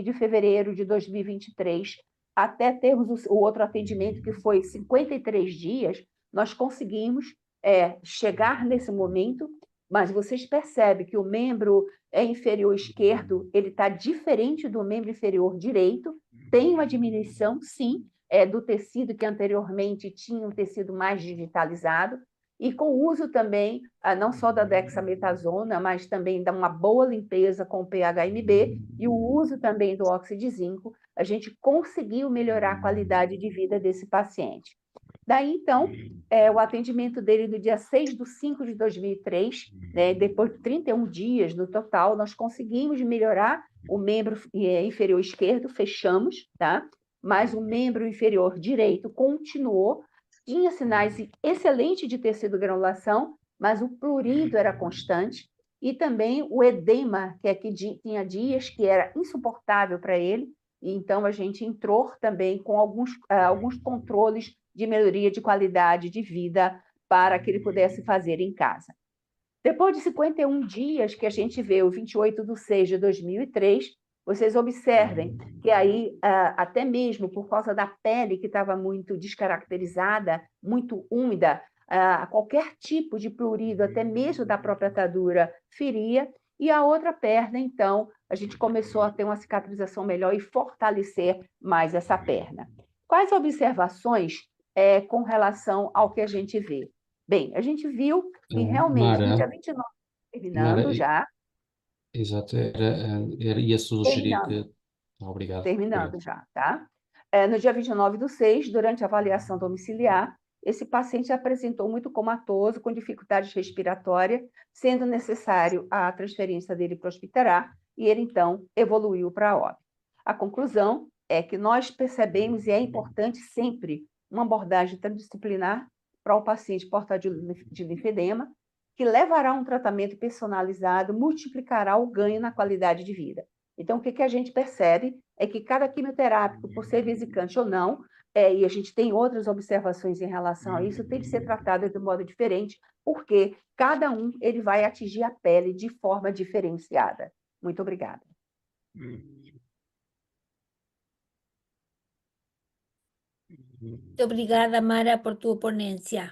de fevereiro de 2023, até termos o outro atendimento, que foi 53 dias, nós conseguimos chegar nesse momento, mas vocês percebem que o membro inferior esquerdo ele está diferente do membro inferior direito, tem uma diminuição, sim, do tecido que anteriormente tinha um tecido mais digitalizado, e com o uso também, não só da dexametasona, mas também de uma boa limpeza com o PHMB e o uso também do óxido de zinco, a gente conseguiu melhorar a qualidade de vida desse paciente. Daí, então, o atendimento dele do dia 6/5/2003, né, depois de 31 dias no total, nós conseguimos melhorar o membro inferior esquerdo, fechamos, tá? Mas o membro inferior direito continuou, tinha sinais excelentes de tecido granulação, mas o plurido era constante, e também o edema, que tinha dias que era insuportável para ele, e então a gente entrou também com alguns controles de melhoria de qualidade de vida para que ele pudesse fazer em casa. Depois de 51 dias que a gente vê o 28/6/2003, vocês observem que aí, até mesmo por causa da pele que estava muito descaracterizada, muito úmida, qualquer tipo de plurido, até mesmo da própria atadura, feria, e a outra perna, então, a gente começou a ter uma cicatrização melhor e fortalecer mais essa perna. Quais observações com relação ao que a gente vê? Bem, a gente viu que realmente, no dia 29, terminando já. Exato, ia sugerir que... Obrigado. Terminando já, tá? No dia 29/6, durante a avaliação domiciliar, esse paciente apresentou muito comatoso, com dificuldade respiratória, sendo necessário a transferência dele para o hospitalar, e ele, então, evoluiu para a óbito. A conclusão é que nós percebemos, e é importante sempre, uma abordagem transdisciplinar para o paciente portador de linfedema, que levará a um tratamento personalizado, multiplicará o ganho na qualidade de vida. Então, o que a gente percebe é que cada quimioterápico, por ser vesicante ou não, e a gente tem outras observações em relação a isso, tem que ser tratado de modo diferente, porque cada um ele vai atingir a pele de forma diferenciada. Muito obrigada. Muito obrigada, Mara, por tua ponência.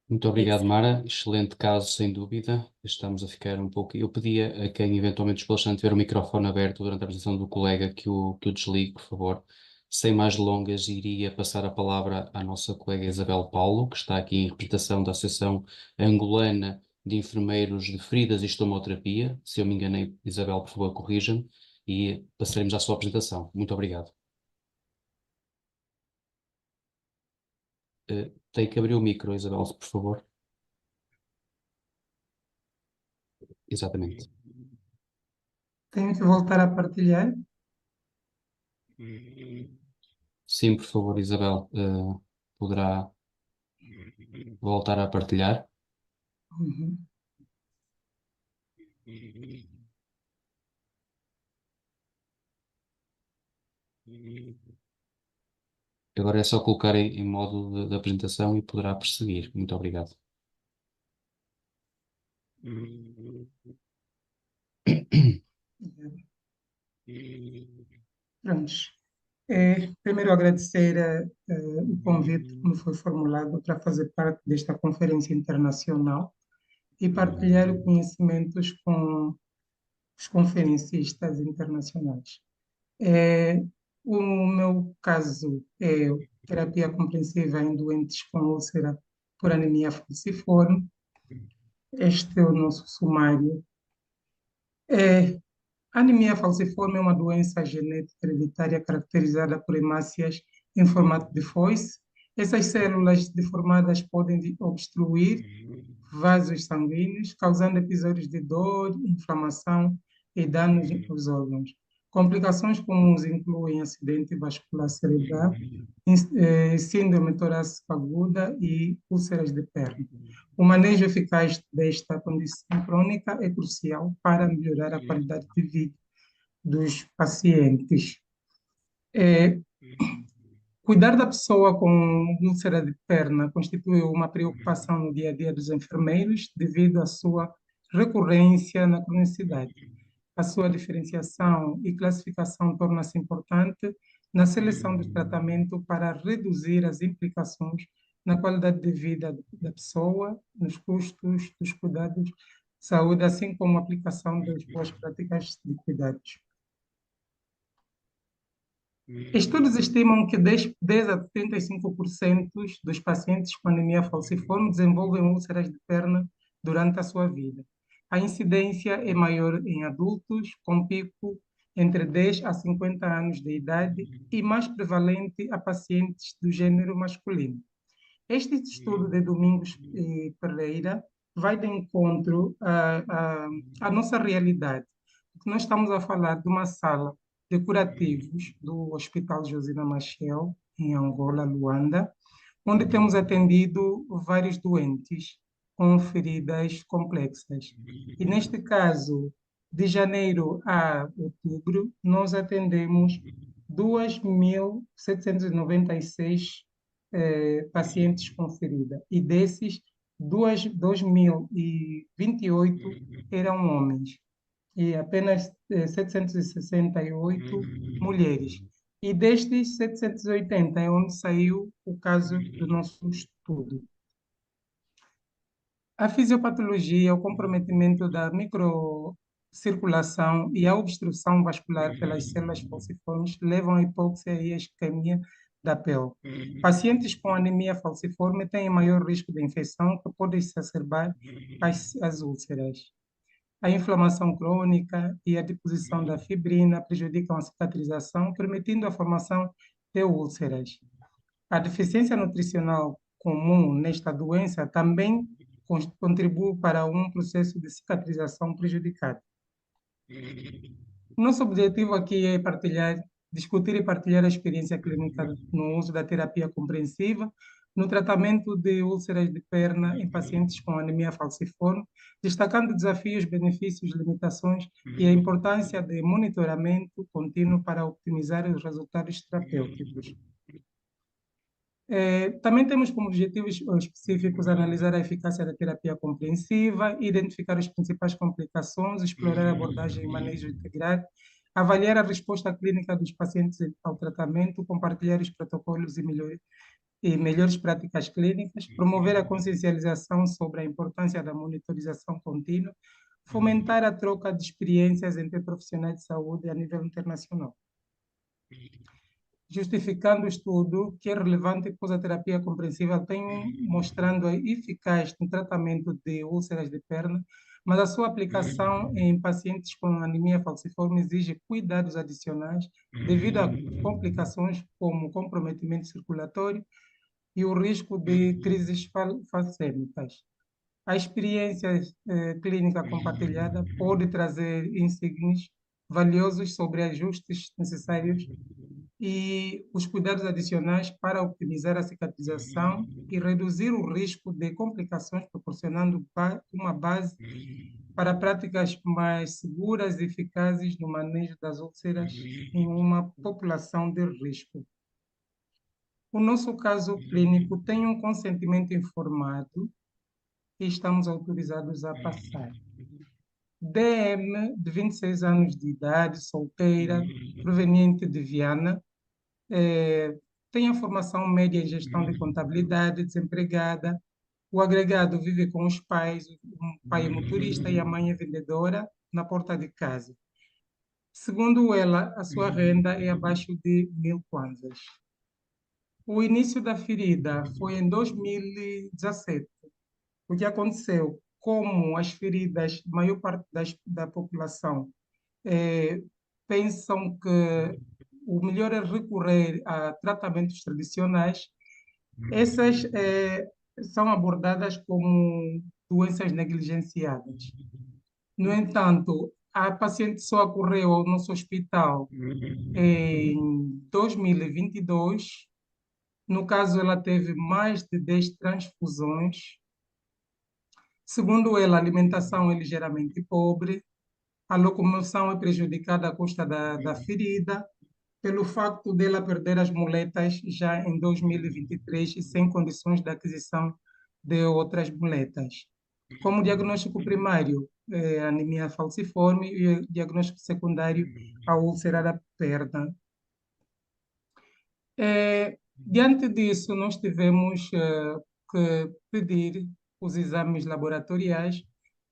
Muito obrigado, Mara. Excelente caso, sem dúvida. Estamos a ficar um pouco... Eu pedia a quem eventualmente despachante tiver o microfone aberto durante a apresentação do colega que o desligue, por favor. Sem mais delongas, iria passar a palavra à nossa colega Isabel Paulo, que está aqui em representação da Associação Angolana de Enfermeiros de Feridas e Estomoterapia. Se eu me enganei, Isabel, por favor, corrija-me, e passaremos à sua apresentação. Muito obrigado. Tem que abrir o micro, Isabel, por favor. Exatamente. Tenho que voltar a partilhar. Sim, por favor, Isabel, poderá voltar a partilhar. Uhum. Agora é só colocar em modo de apresentação e poderá prosseguir. Muito obrigado. Prontos. Primeiro agradecer o convite que me foi formulado para fazer parte desta conferência internacional e partilhar os conhecimentos com os conferencistas internacionais. O meu caso é terapia comprensiva em doentes com úlcera por anemia falciforme. Este é o nosso sumário. A anemia falciforme é uma doença genética hereditária caracterizada por hemácias em formato de foice. Essas células deformadas podem obstruir vasos sanguíneos, causando episódios de dor, inflamação e danos nos órgãos. Complicações comuns incluem acidente vascular cerebral, síndrome torácica aguda e úlceras de perna. O manejo eficaz desta condição crônica é crucial para melhorar a qualidade de vida dos pacientes. Cuidar da pessoa com úlcera de perna constitui uma preocupação no dia a dia dos enfermeiros devido à sua recorrência na cronicidade. A sua diferenciação e classificação torna-se importante na seleção do tratamento para reduzir as implicações na qualidade de vida da pessoa, nos custos dos cuidados de saúde, assim como a aplicação das boas práticas de cuidados. Estudos estimam que 10 a 35% dos pacientes com anemia falciforme desenvolvem úlceras de perna durante a sua vida. A incidência é maior em adultos, com pico entre 10 a 50 anos de idade e mais prevalente a pacientes do gênero masculino. Este estudo de Domingos Pereira vai de encontro à nossa realidade. Nós estamos a falar de uma sala de curativos do Hospital Josina Machel, em Angola, Luanda, onde temos atendido vários doentes com feridas complexas. E neste caso, de janeiro a outubro, nós atendemos 2.796 pacientes com ferida. E desses, 2.028 eram homens e apenas 768 mulheres. E destes 780 é onde saiu o caso do nosso estudo. A fisiopatologia, o comprometimento da microcirculação e a obstrução vascular pelas células falciformes levam à hipóxia e à isquemia da pele. Pacientes com anemia falciforme têm maior risco de infecção que pode exacerbar as úlceras. A inflamação crônica e a deposição da fibrina prejudicam a cicatrização, permitindo a formação de úlceras. A deficiência nutricional comum nesta doença também contribui para um processo de cicatrização prejudicado. Nosso objetivo aqui é discutir e partilhar a experiência clínica no uso da terapia comprensiva no tratamento de úlceras de perna em pacientes com anemia falciforme, destacando desafios, benefícios, limitações e a importância de monitoramento contínuo para optimizar os resultados terapêuticos. Também temos como objetivos específicos analisar a eficácia da terapia comprensiva, identificar as principais complicações, explorar a abordagem e manejo integrado, avaliar a resposta clínica dos pacientes ao tratamento, compartilhar os protocolos e melhores práticas clínicas, promover a consciencialização sobre a importância da monitorização contínua, fomentar a troca de experiências entre profissionais de saúde a nível internacional. justificando o estudo que é relevante pois a terapia comprensiva tem mostrando a eficaz no tratamento de úlceras de perna, mas a sua aplicação em pacientes com anemia falciforme exige cuidados adicionais devido a complicações como comprometimento circulatório e o risco de crises falcêmicas. A experiência clínica compartilhada pode trazer insights valiosos sobre ajustes necessários e os cuidados adicionais para optimizar a cicatrização e reduzir o risco de complicações, proporcionando uma base para práticas mais seguras e eficazes no manejo das úlceras em uma população de risco. O nosso caso clínico tem um consentimento informado e estamos autorizados a passar. DM, de 26 anos de idade, solteira, proveniente de Viana, tem a formação média em gestão de contabilidade, desempregada. O agregado vive com os pais, um pai é motorista e a mãe é vendedora na porta de casa. Segundo ela, a sua renda é abaixo de 1.000 kwanzas. O início da ferida foi em 2017. O que aconteceu? Como as feridas, a maior parte da população pensam que o melhor é recorrer a tratamentos tradicionais, essas são abordadas como doenças negligenciadas. No entanto, a paciente só ocorreu ao nosso hospital em 2022. No caso, ela teve mais de 10 transfusões. Segundo ela, a alimentação é ligeiramente pobre, a locomoção é prejudicada à custa da ferida, pelo facto dela perder as muletas já em 2023 e sem condições de aquisição de outras muletas. Como diagnóstico primário, anemia falciforme e diagnóstico secundário, a úlcera da perna. Diante disso, nós tivemos que pedir os exames laboratoriais,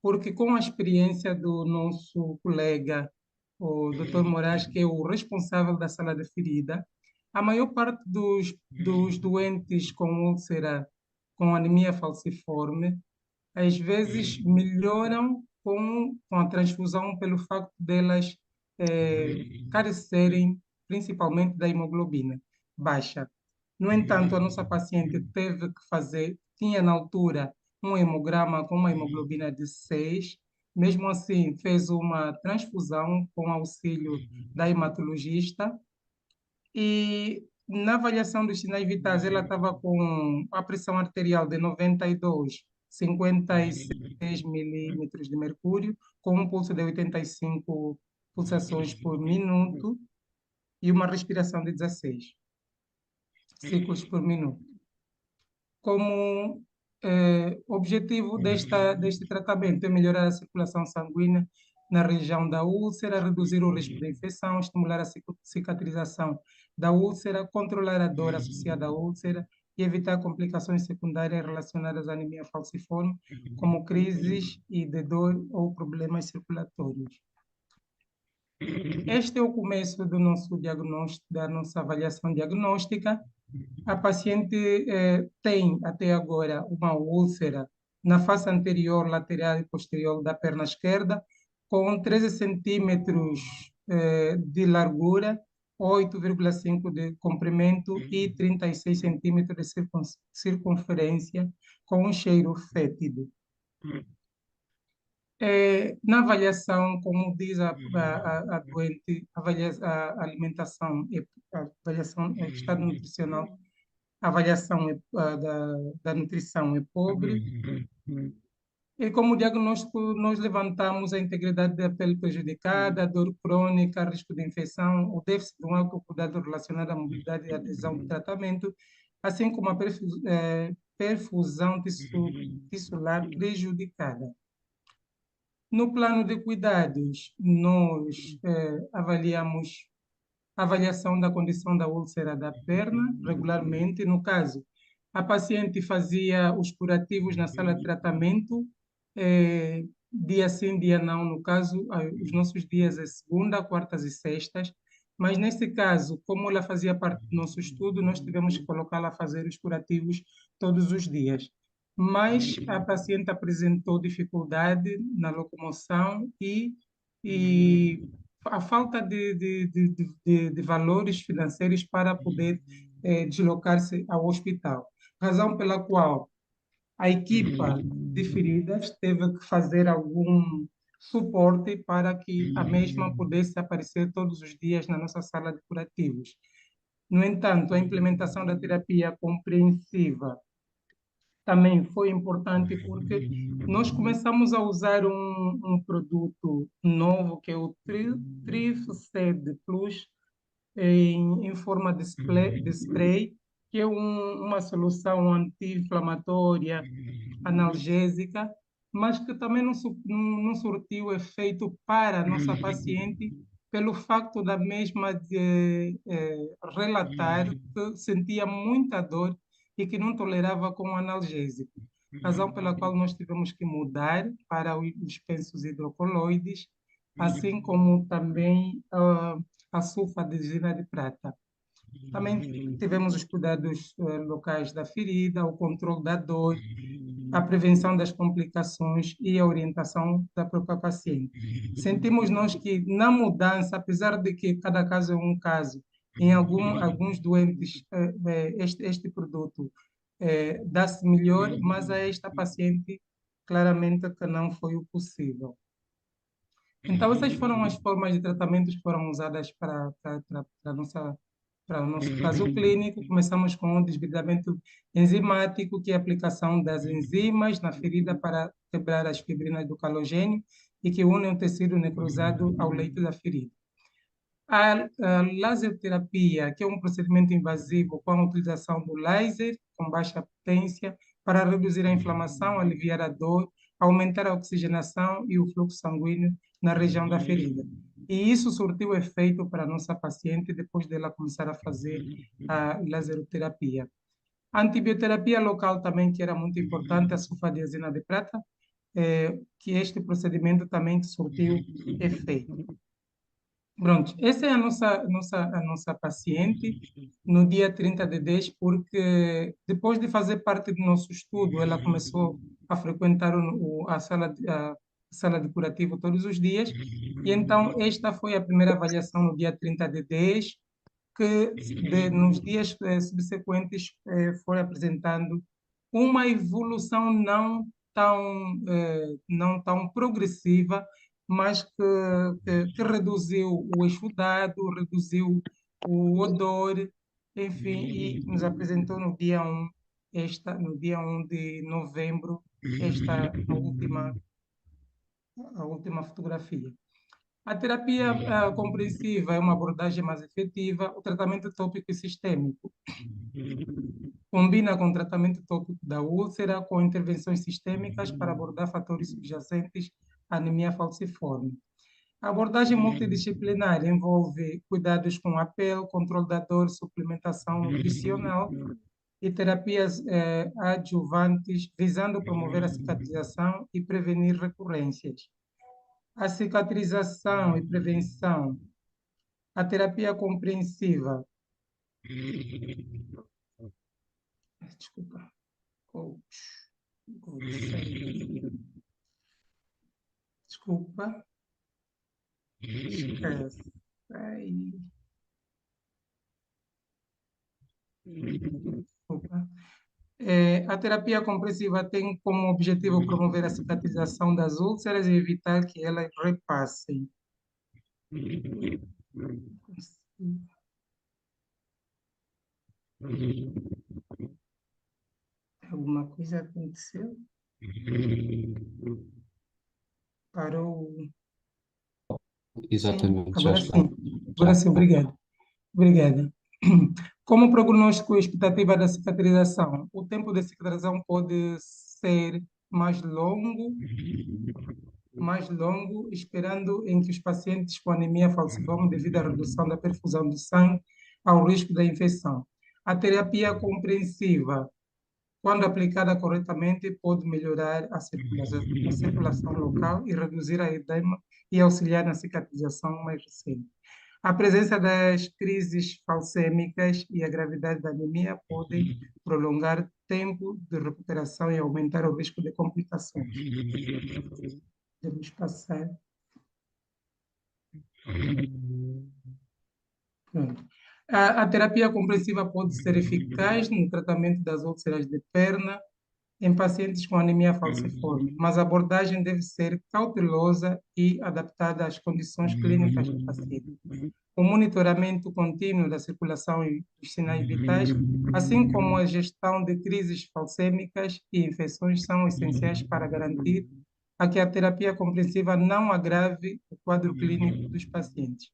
porque com a experiência do nosso colega, o Dr. Moraes, que é o responsável da sala de ferida, a maior parte dos doentes com úlcera, com anemia falciforme, às vezes melhoram com a transfusão pelo facto delas carecerem principalmente da hemoglobina baixa. No entanto, a nossa paciente teve que fazer, tinha na altura um hemograma com uma hemoglobina de 6, mesmo assim fez uma transfusão com auxílio da hematologista e na avaliação dos sinais vitais ela estava com a pressão arterial de 92, 56 milímetros de mercúrio, com um pulso de 85 pulsações por minuto e uma respiração de 16 ciclos por minuto. Como objetivo deste tratamento é melhorar a circulação sanguínea na região da úlcera, reduzir o risco de infecção, estimular a cicatrização da úlcera, controlar a dor associada à úlcera e evitar complicações secundárias relacionadas à anemia falciforme, como crises e de dor ou problemas circulatórios. Este é o começo do nosso diagnóstico, da nossa avaliação diagnóstica. A paciente tem até agora uma úlcera na face anterior, lateral e posterior da perna esquerda, com 13 centímetros de largura, 8,5 de comprimento e 36 centímetros de circunferência, com um cheiro fétido. Na avaliação, como diz a doente, a alimentação, a avaliação, o estado nutricional, a avaliação da nutrição é pobre. E como diagnóstico, nós levantamos a integridade da pele prejudicada, a dor crônica, risco de infecção, o déficit de um autocuidado relacionado à mobilidade e adesão do tratamento, assim como a perfusão tissular prejudicada. No plano de cuidados, nós avaliamos a avaliação da condição da úlcera da perna regularmente. No caso, a paciente fazia os curativos na sala de tratamento, dia sim, dia não. No caso, os nossos dias é segunda, quartas e sextas. Mas nesse caso, como ela fazia parte do nosso estudo, nós tivemos que colocá-la a fazer os curativos todos os dias. Mas a paciente apresentou dificuldade na locomoção e a falta de valores financeiros para poder deslocar-se ao hospital. Razão pela qual a equipa de feridas teve que fazer algum suporte para que a mesma pudesse aparecer todos os dias na nossa sala de curativos. No entanto, a implementação da terapia compreensiva também foi importante porque nós começamos a usar um produto novo que é o Trifced Plus em forma de spray, que é uma solução anti-inflamatória, analgésica, mas que também não surtiu efeito para a nossa paciente pelo facto da mesma relatar que sentia muita dor e que não tolerava com o analgésico. Razão pela qual nós tivemos que mudar para os pensos hidrocoloides, assim como também a sulfadizina de prata. Também tivemos os cuidados locais da ferida, o controle da dor, a prevenção das complicações e a orientação da própria paciente. Sentimos nós que na mudança, apesar de que cada caso é um caso, em alguns doentes este produto dá-se melhor, mas a esta paciente claramente que não foi o possível. Então, essas foram as formas de tratamento que foram usadas para o nosso caso clínico. Começamos com o desbridamento enzimático, que é a aplicação das enzimas na ferida para quebrar as fibrinas do calogênio e que unem o tecido necrosado ao leito da ferida. A laserterapia, que é um procedimento invasivo com a utilização do laser com baixa potência para reduzir a inflamação, aliviar a dor, aumentar a oxigenação e o fluxo sanguíneo na região da ferida. E isso surtiu efeito para a nossa paciente depois dela começar a fazer a laseroterapia. A antibioterapia local também, que era muito importante, a sulfadiazina de prata, que este procedimento também surtiu efeito. Pronto, essa é a nossa paciente no dia 30 de 10, porque depois de fazer parte do nosso estudo, ela começou a frequentar a sala de curativo todos os dias, e então esta foi a primeira avaliação no dia 30 de 10, que nos dias subsequentes foi apresentando uma evolução não tão progressiva, mas que reduziu o exudado, reduziu o odor, enfim, e nos apresentou no dia 1, no dia 1 de novembro, a última fotografia. A terapia compreensiva é uma abordagem mais efetiva. O tratamento tópico e sistêmico combina com o tratamento tópico da úlcera com intervenções sistêmicas para abordar fatores subjacentes à anemia falciforme. A abordagem multidisciplinar envolve cuidados com a pele, controle da dor, suplementação nutricional e terapias adjuvantes, visando promover a cicatrização e prevenir recorrências. A cicatrização e prevenção. A terapia compreensiva. Desculpa. Desculpa. Esquece. Desculpa. A terapia compreensiva tem como objetivo promover a cicatrização das úlceras e evitar que elas repassem. Alguma coisa aconteceu? Parou. Exatamente, Sim, já agora está. sim. Agora sim, obrigado. Obrigada. Como prognóstico e expectativa da cicatrização? O tempo de cicatrização pode ser mais longo, esperando em que os pacientes com anemia falciforme devido à redução da perfusão do sangue ao risco da infecção. A terapia compreensiva, quando aplicada corretamente, pode melhorar a circulação local e reduzir a edema e auxiliar na cicatrização mais recente. A presença das crises falcêmicas e a gravidade da anemia podem prolongar o tempo de recuperação e aumentar o risco de complicações. Vamos passar. Pronto. A terapia compressiva pode ser eficaz no tratamento das úlceras de perna em pacientes com anemia falciforme, mas a abordagem deve ser cautelosa e adaptada às condições clínicas do paciente. O monitoramento contínuo da circulação e dos sinais vitais, assim como a gestão de crises falcêmicas e infecções, são essenciais para garantir a que a terapia compressiva não agrave o quadro clínico dos pacientes.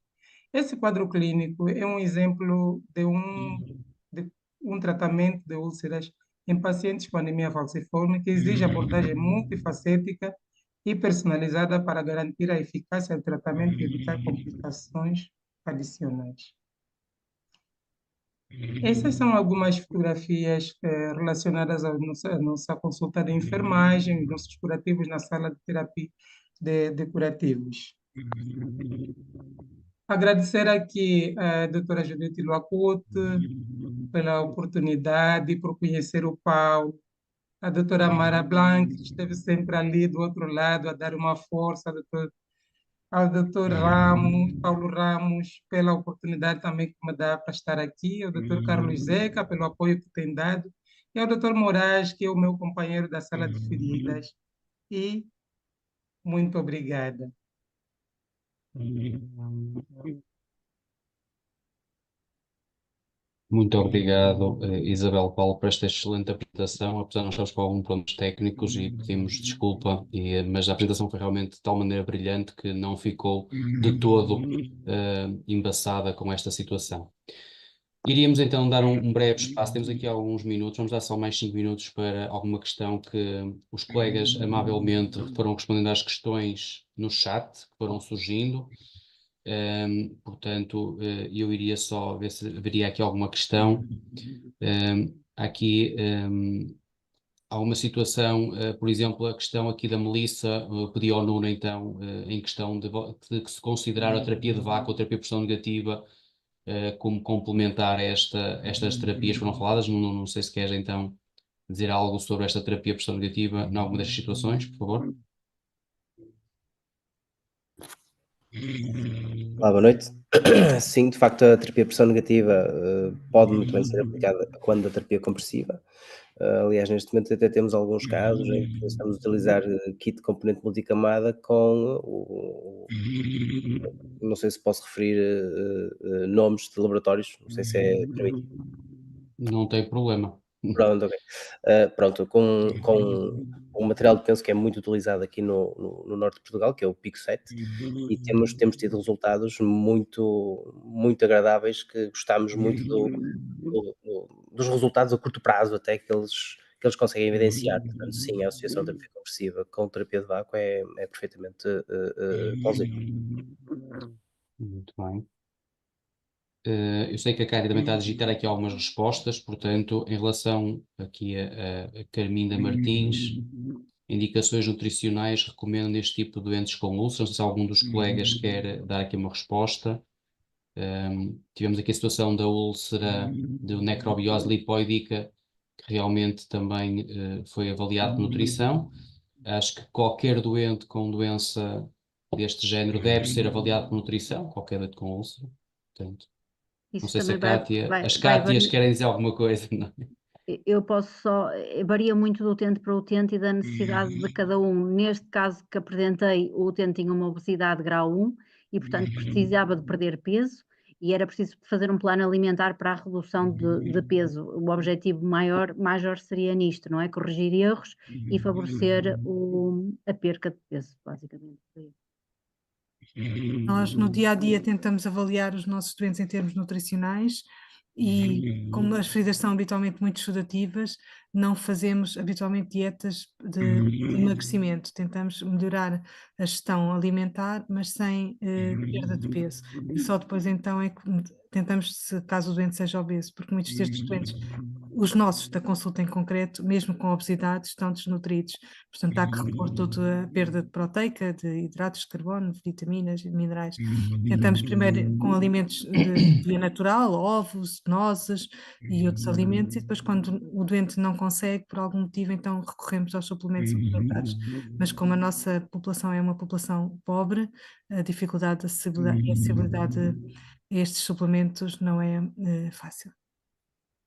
Esse quadro clínico é um exemplo de um tratamento de úlceras em pacientes com anemia falciforme que exige abordagem multifacética e personalizada para garantir a eficácia do tratamento e evitar complicações adicionais. Essas são algumas fotografias relacionadas à nossa consulta de enfermagem, nossos curativos na sala de terapia de curativos. Agradecer aqui a doutora Judite Luacute pela oportunidade, por conhecer o Paulo, a doutora Mara Blanc, que esteve sempre ali do outro lado a dar uma força, ao doutor Ramos, Paulo Ramos, pela oportunidade também que me dá para estar aqui, ao doutor Carlos Zeca, pelo apoio que tem dado, e ao doutor Moraes, que é o meu companheiro da sala de feridas. E muito obrigada. Muito obrigado, Isabel Paulo, por esta excelente apresentação. Apesar de nós estarmos com alguns problemas técnicos e pedimos desculpa, mas a apresentação foi realmente de tal maneira brilhante que não ficou de todo embaçada com esta situação. Iríamos então dar um breve espaço, temos aqui alguns minutos, vamos dar só mais 5 minutos para alguma questão que os colegas amavelmente foram respondendo às questões no chat, que foram surgindo. Portanto, eu iria só ver se haveria aqui alguma questão. Aqui há uma situação, por exemplo, a questão aqui da Melissa pediu ao Nuno, então, em questão de que se considerar a terapia de vácuo ou a terapia de pressão negativa como complementar a estas terapias que foram faladas. Não sei se queres, então, dizer algo sobre esta terapia de pressão negativa em alguma destas situações, por favor. Olá, boa noite. Sim, de facto, a terapia de pressão negativa pode muito bem ser aplicada quando a terapia compressiva. Aliás, neste momento até temos alguns casos em que estamos a utilizar kit de componente multicamada com não sei se posso referir nomes de laboratórios, não sei se é permitido. Não tem problema. Pronto, ok. Pronto, com um material de penso que é muito utilizado aqui no norte de Portugal, que é o Pico 7, e temos tido resultados muito agradáveis, que gostamos muito dos resultados a curto prazo até que eles conseguem evidenciar. Portanto, sim, a associação de terapia compressiva com terapia de vácuo é perfeitamente plausível. Muito bem. Eu sei que a Cátia também está a digitar aqui algumas respostas, portanto, em relação aqui a Carminda Martins, indicações nutricionais recomendam neste tipo de doentes com úlceras. Não sei se algum dos colegas quer dar aqui uma resposta. Tivemos aqui a situação da úlcera de necrobiose lipoídica, que realmente também foi avaliado por nutrição. Acho que qualquer doente com doença deste género deve ser avaliado por nutrição, qualquer doente com úlcera. Portanto, não sei se a Cátia, as Cátias querem dizer alguma coisa. Não? Eu posso só, varia muito do utente para utente e da necessidade de cada um. Neste caso que apresentei, o utente tinha uma obesidade grau 1 e, portanto, precisava de perder peso e era preciso fazer um plano alimentar para a redução de peso. O objetivo maior seria nisto, não é? Corrigir erros e favorecer a perca de peso, basicamente. Nós, no dia a dia, tentamos avaliar os nossos doentes em termos nutricionais e, como as feridas são habitualmente muito sedativas, não fazemos habitualmente dietas de emagrecimento. Tentamos melhorar a gestão alimentar, mas sem perda de peso. E só depois, então, é que tentamos, se caso o doente seja obeso, porque muitos destes doentes, os nossos da consulta em concreto, mesmo com obesidade, estão desnutridos. Portanto, há que repor toda a perda de proteica, de hidratos de carbono, vitaminas e minerais. Tentamos primeiro com alimentos de via natural, ovos, nozes e outros alimentos, e depois quando o doente não consegue, por algum motivo, então recorremos aos suplementos alimentares. Mas como a nossa população é uma população pobre, a dificuldade e acessibilidade a estes suplementos não é fácil.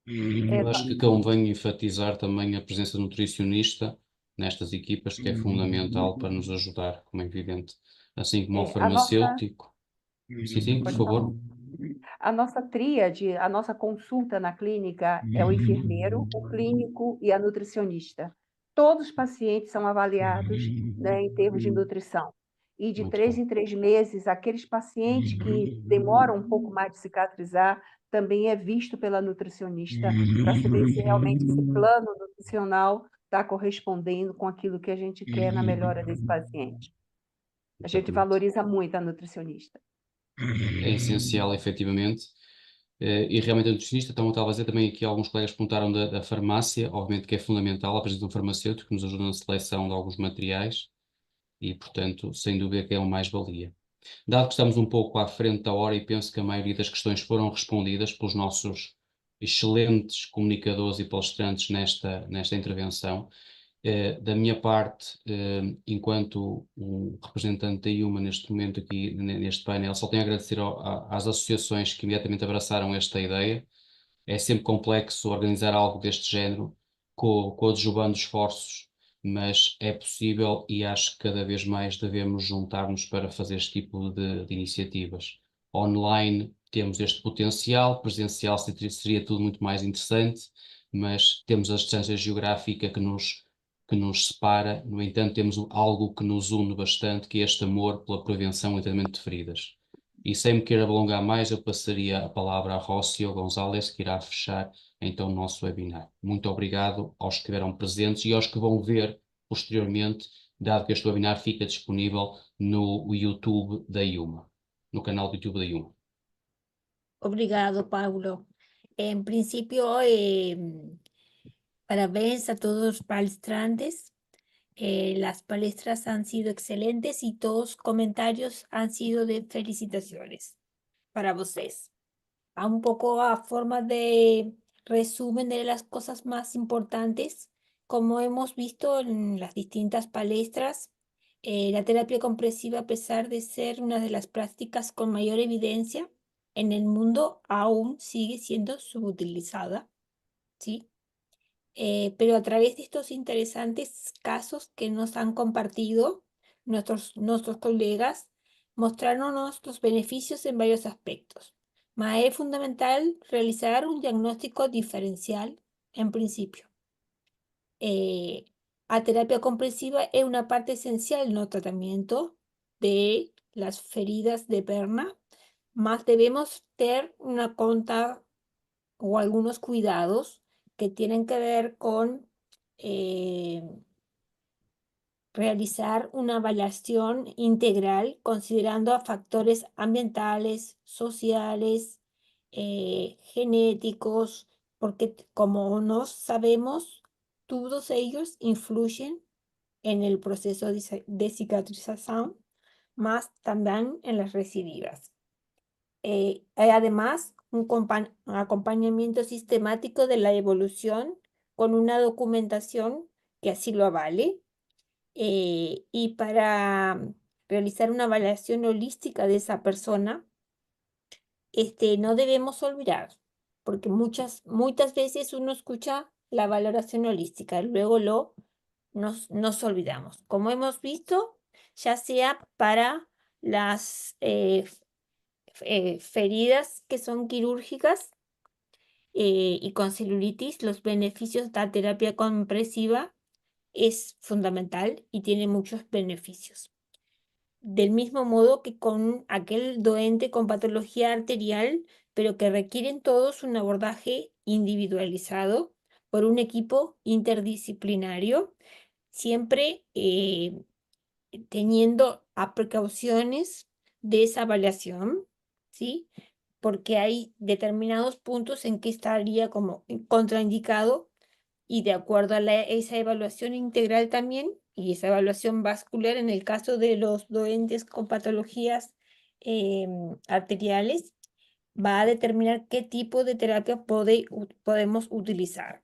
Eu acho que convém enfatizar também a presença do nutricionista nestas equipas, que é fundamental para nos ajudar, como é evidente. Assim como o A nossa, farmacêutico. Sim, por pode falar. favor. A nossa tríade, a nossa consulta na clínica é o enfermeiro, o clínico e a nutricionista. Todos os pacientes são avaliados, né, em termos de nutrição. E de Muito 3 bom. em 3 meses, aqueles pacientes que demoram um pouco mais de cicatrizar, também é visto pela nutricionista para saber se realmente esse plano nutricional está correspondendo com aquilo que a gente quer na melhora desse paciente. A gente Exatamente. valoriza muito a nutricionista. É essencial, efetivamente. E realmente a nutricionista, então, eu estava a dizer também aqui, alguns colegas perguntaram da farmácia, obviamente que é fundamental a presença de um farmacêutico que nos ajuda na seleção de alguns materiais e, portanto, sem dúvida que é uma mais-valia. Dado que estamos um pouco à frente da hora e penso que a maioria das questões foram respondidas pelos nossos excelentes comunicadores e palestrantes nesta intervenção, da minha parte, enquanto um representante da IUMA neste momento aqui neste painel, só tenho a agradecer às associações que imediatamente abraçaram esta ideia. É sempre complexo organizar algo deste género, coadjuvando esforços, mas é possível e acho que cada vez mais devemos juntar-nos para fazer este tipo de iniciativas. Online temos este potencial, presencial seria tudo muito mais interessante, mas temos a distância geográfica que nos separa. No entanto, temos algo que nos une bastante, que é este amor pela prevenção e tratamento de feridas. E sem me querer alongar mais, eu passaria a palavra a Rócio Gonzalez, que irá fechar então o nosso webinar. Muito obrigado aos que estiveram presentes e aos que vão ver posteriormente, dado que este webinar fica disponível no YouTube da IUMA, no canal do YouTube da IUMA. Obrigado, Paulo. En principio, parabéns a todos los palestrantes. Las palestras han sido excelentes y todos los comentarios han sido de felicitaciones para ustedes. A un poco a forma de resumen de las cosas más importantes, como hemos visto en las distintas palestras, la terapia compresiva, a pesar de ser una de las prácticas con mayor evidencia en el mundo, aún sigue siendo subutilizada, ¿sí? Pero a través de estos interesantes casos que nos han compartido nuestros colegas, mostrándonos los beneficios en varios aspectos. Mas es fundamental realizar un diagnóstico diferencial en principio. A terapia compresiva es una parte esencial en el tratamiento de las feridas de perna, mas debemos tener una conta o algunos cuidados que tienen que ver con realizar una evaluación integral considerando a factores ambientales, sociales, genéticos, porque como nos sabemos, todos ellos influyen en el proceso de cicatrización, más también en las recidivas. Hay además un acompañamiento sistemático de la evolución con una documentación que así lo avale. Y para realizar una evaluación holística de esa persona, no debemos olvidar, porque muchas veces uno escucha la valoración holística, luego nos olvidamos. Como hemos visto, ya sea para las feridas que son quirúrgicas y con celulitis, los beneficios de la terapia compresiva es fundamental y tiene muchos beneficios. Del mismo modo que con aquel doente con patología arterial, pero que requieren todos un abordaje individualizado por un equipo interdisciplinario, siempre teniendo a precauciones de esa evaluación, ¿sí? porque hay determinados puntos en que estaría como contraindicado y de acuerdo a esa evaluación integral también y esa evaluación vascular en el caso de los doentes con patologías arteriales, va a determinar qué tipo de terapia podemos utilizar.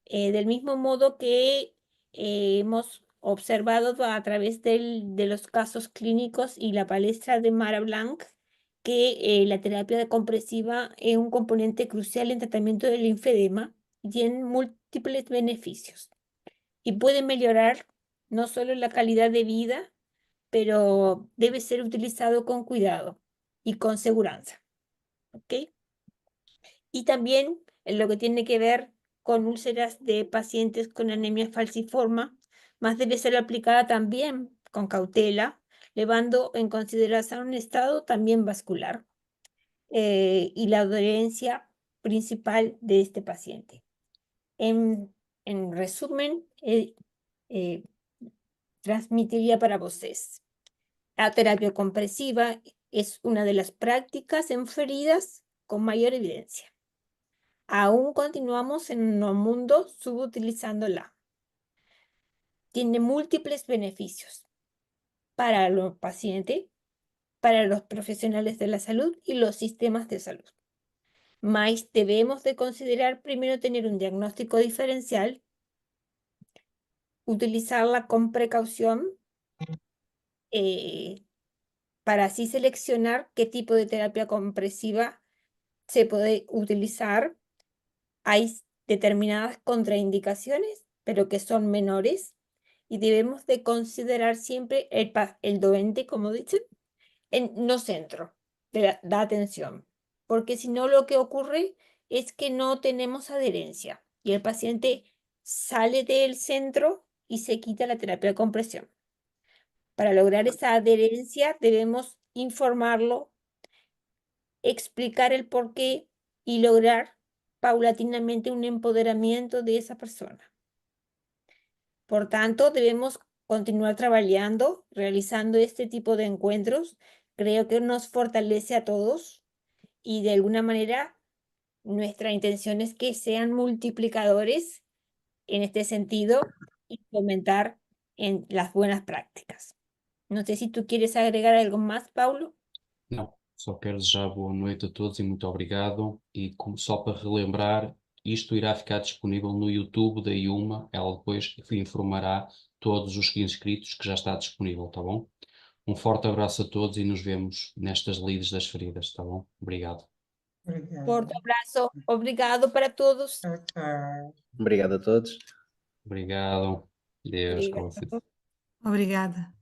Del mismo modo que hemos observado a través de los casos clínicos y la palestra de Mara Blanc, que la terapia compresiva es un componente crucial en tratamiento del linfedema y tiene múltiples beneficios. Y puede mejorar no solo la calidad de vida, pero debe ser utilizado con cuidado y con seguridad. ¿Ok? Y también en lo que tiene que ver con úlceras de pacientes con anemia falciforme, más debe ser aplicada también con cautela, llevando en consideración un estado también vascular y la dolencia principal de este paciente. En resumen, transmitiría para ustedes. La terapia compresiva es una de las prácticas en feridas con mayor evidencia. Aún continuamos en un mundo subutilizándola. Tiene múltiples beneficios para los pacientes, para los profesionales de la salud y los sistemas de salud. Mas debemos de considerar primero tener un diagnóstico diferencial, utilizarla con precaución para así seleccionar qué tipo de terapia compresiva se puede utilizar. Hay determinadas contraindicaciones, pero que son menores, y debemos de considerar siempre el doente, como dicen, en no centro de la atención, porque si no lo que ocurre es que no tenemos adherencia y el paciente sale del centro y se quita la terapia de compresión. Para lograr esa adherencia debemos informarlo, explicar el porqué y lograr paulatinamente un empoderamiento de esa persona. Por tanto, debemos continuar trabajando, realizando este tipo de encuentros. Creo que nos fortalece a todos y de alguna manera nuestra intención es que sean multiplicadores en este sentido y fomentar en las buenas prácticas. No sé si tú quieres agregar algo más, Paulo. Não, só quero desejar boa noite a todos e muito obrigado. E como só para relembrar, isto irá ficar disponível no YouTube da IUMA. Ela depois informará todos os inscritos que já está disponível, tá bom? Um forte abraço a todos e nos vemos nestas lides das feridas, tá bom? Obrigado. Obrigado. Forte abraço, obrigado para todos. Tchau, tchau. Obrigado a todos. Obrigado. Deus, com Obrigado. licença. Obrigada.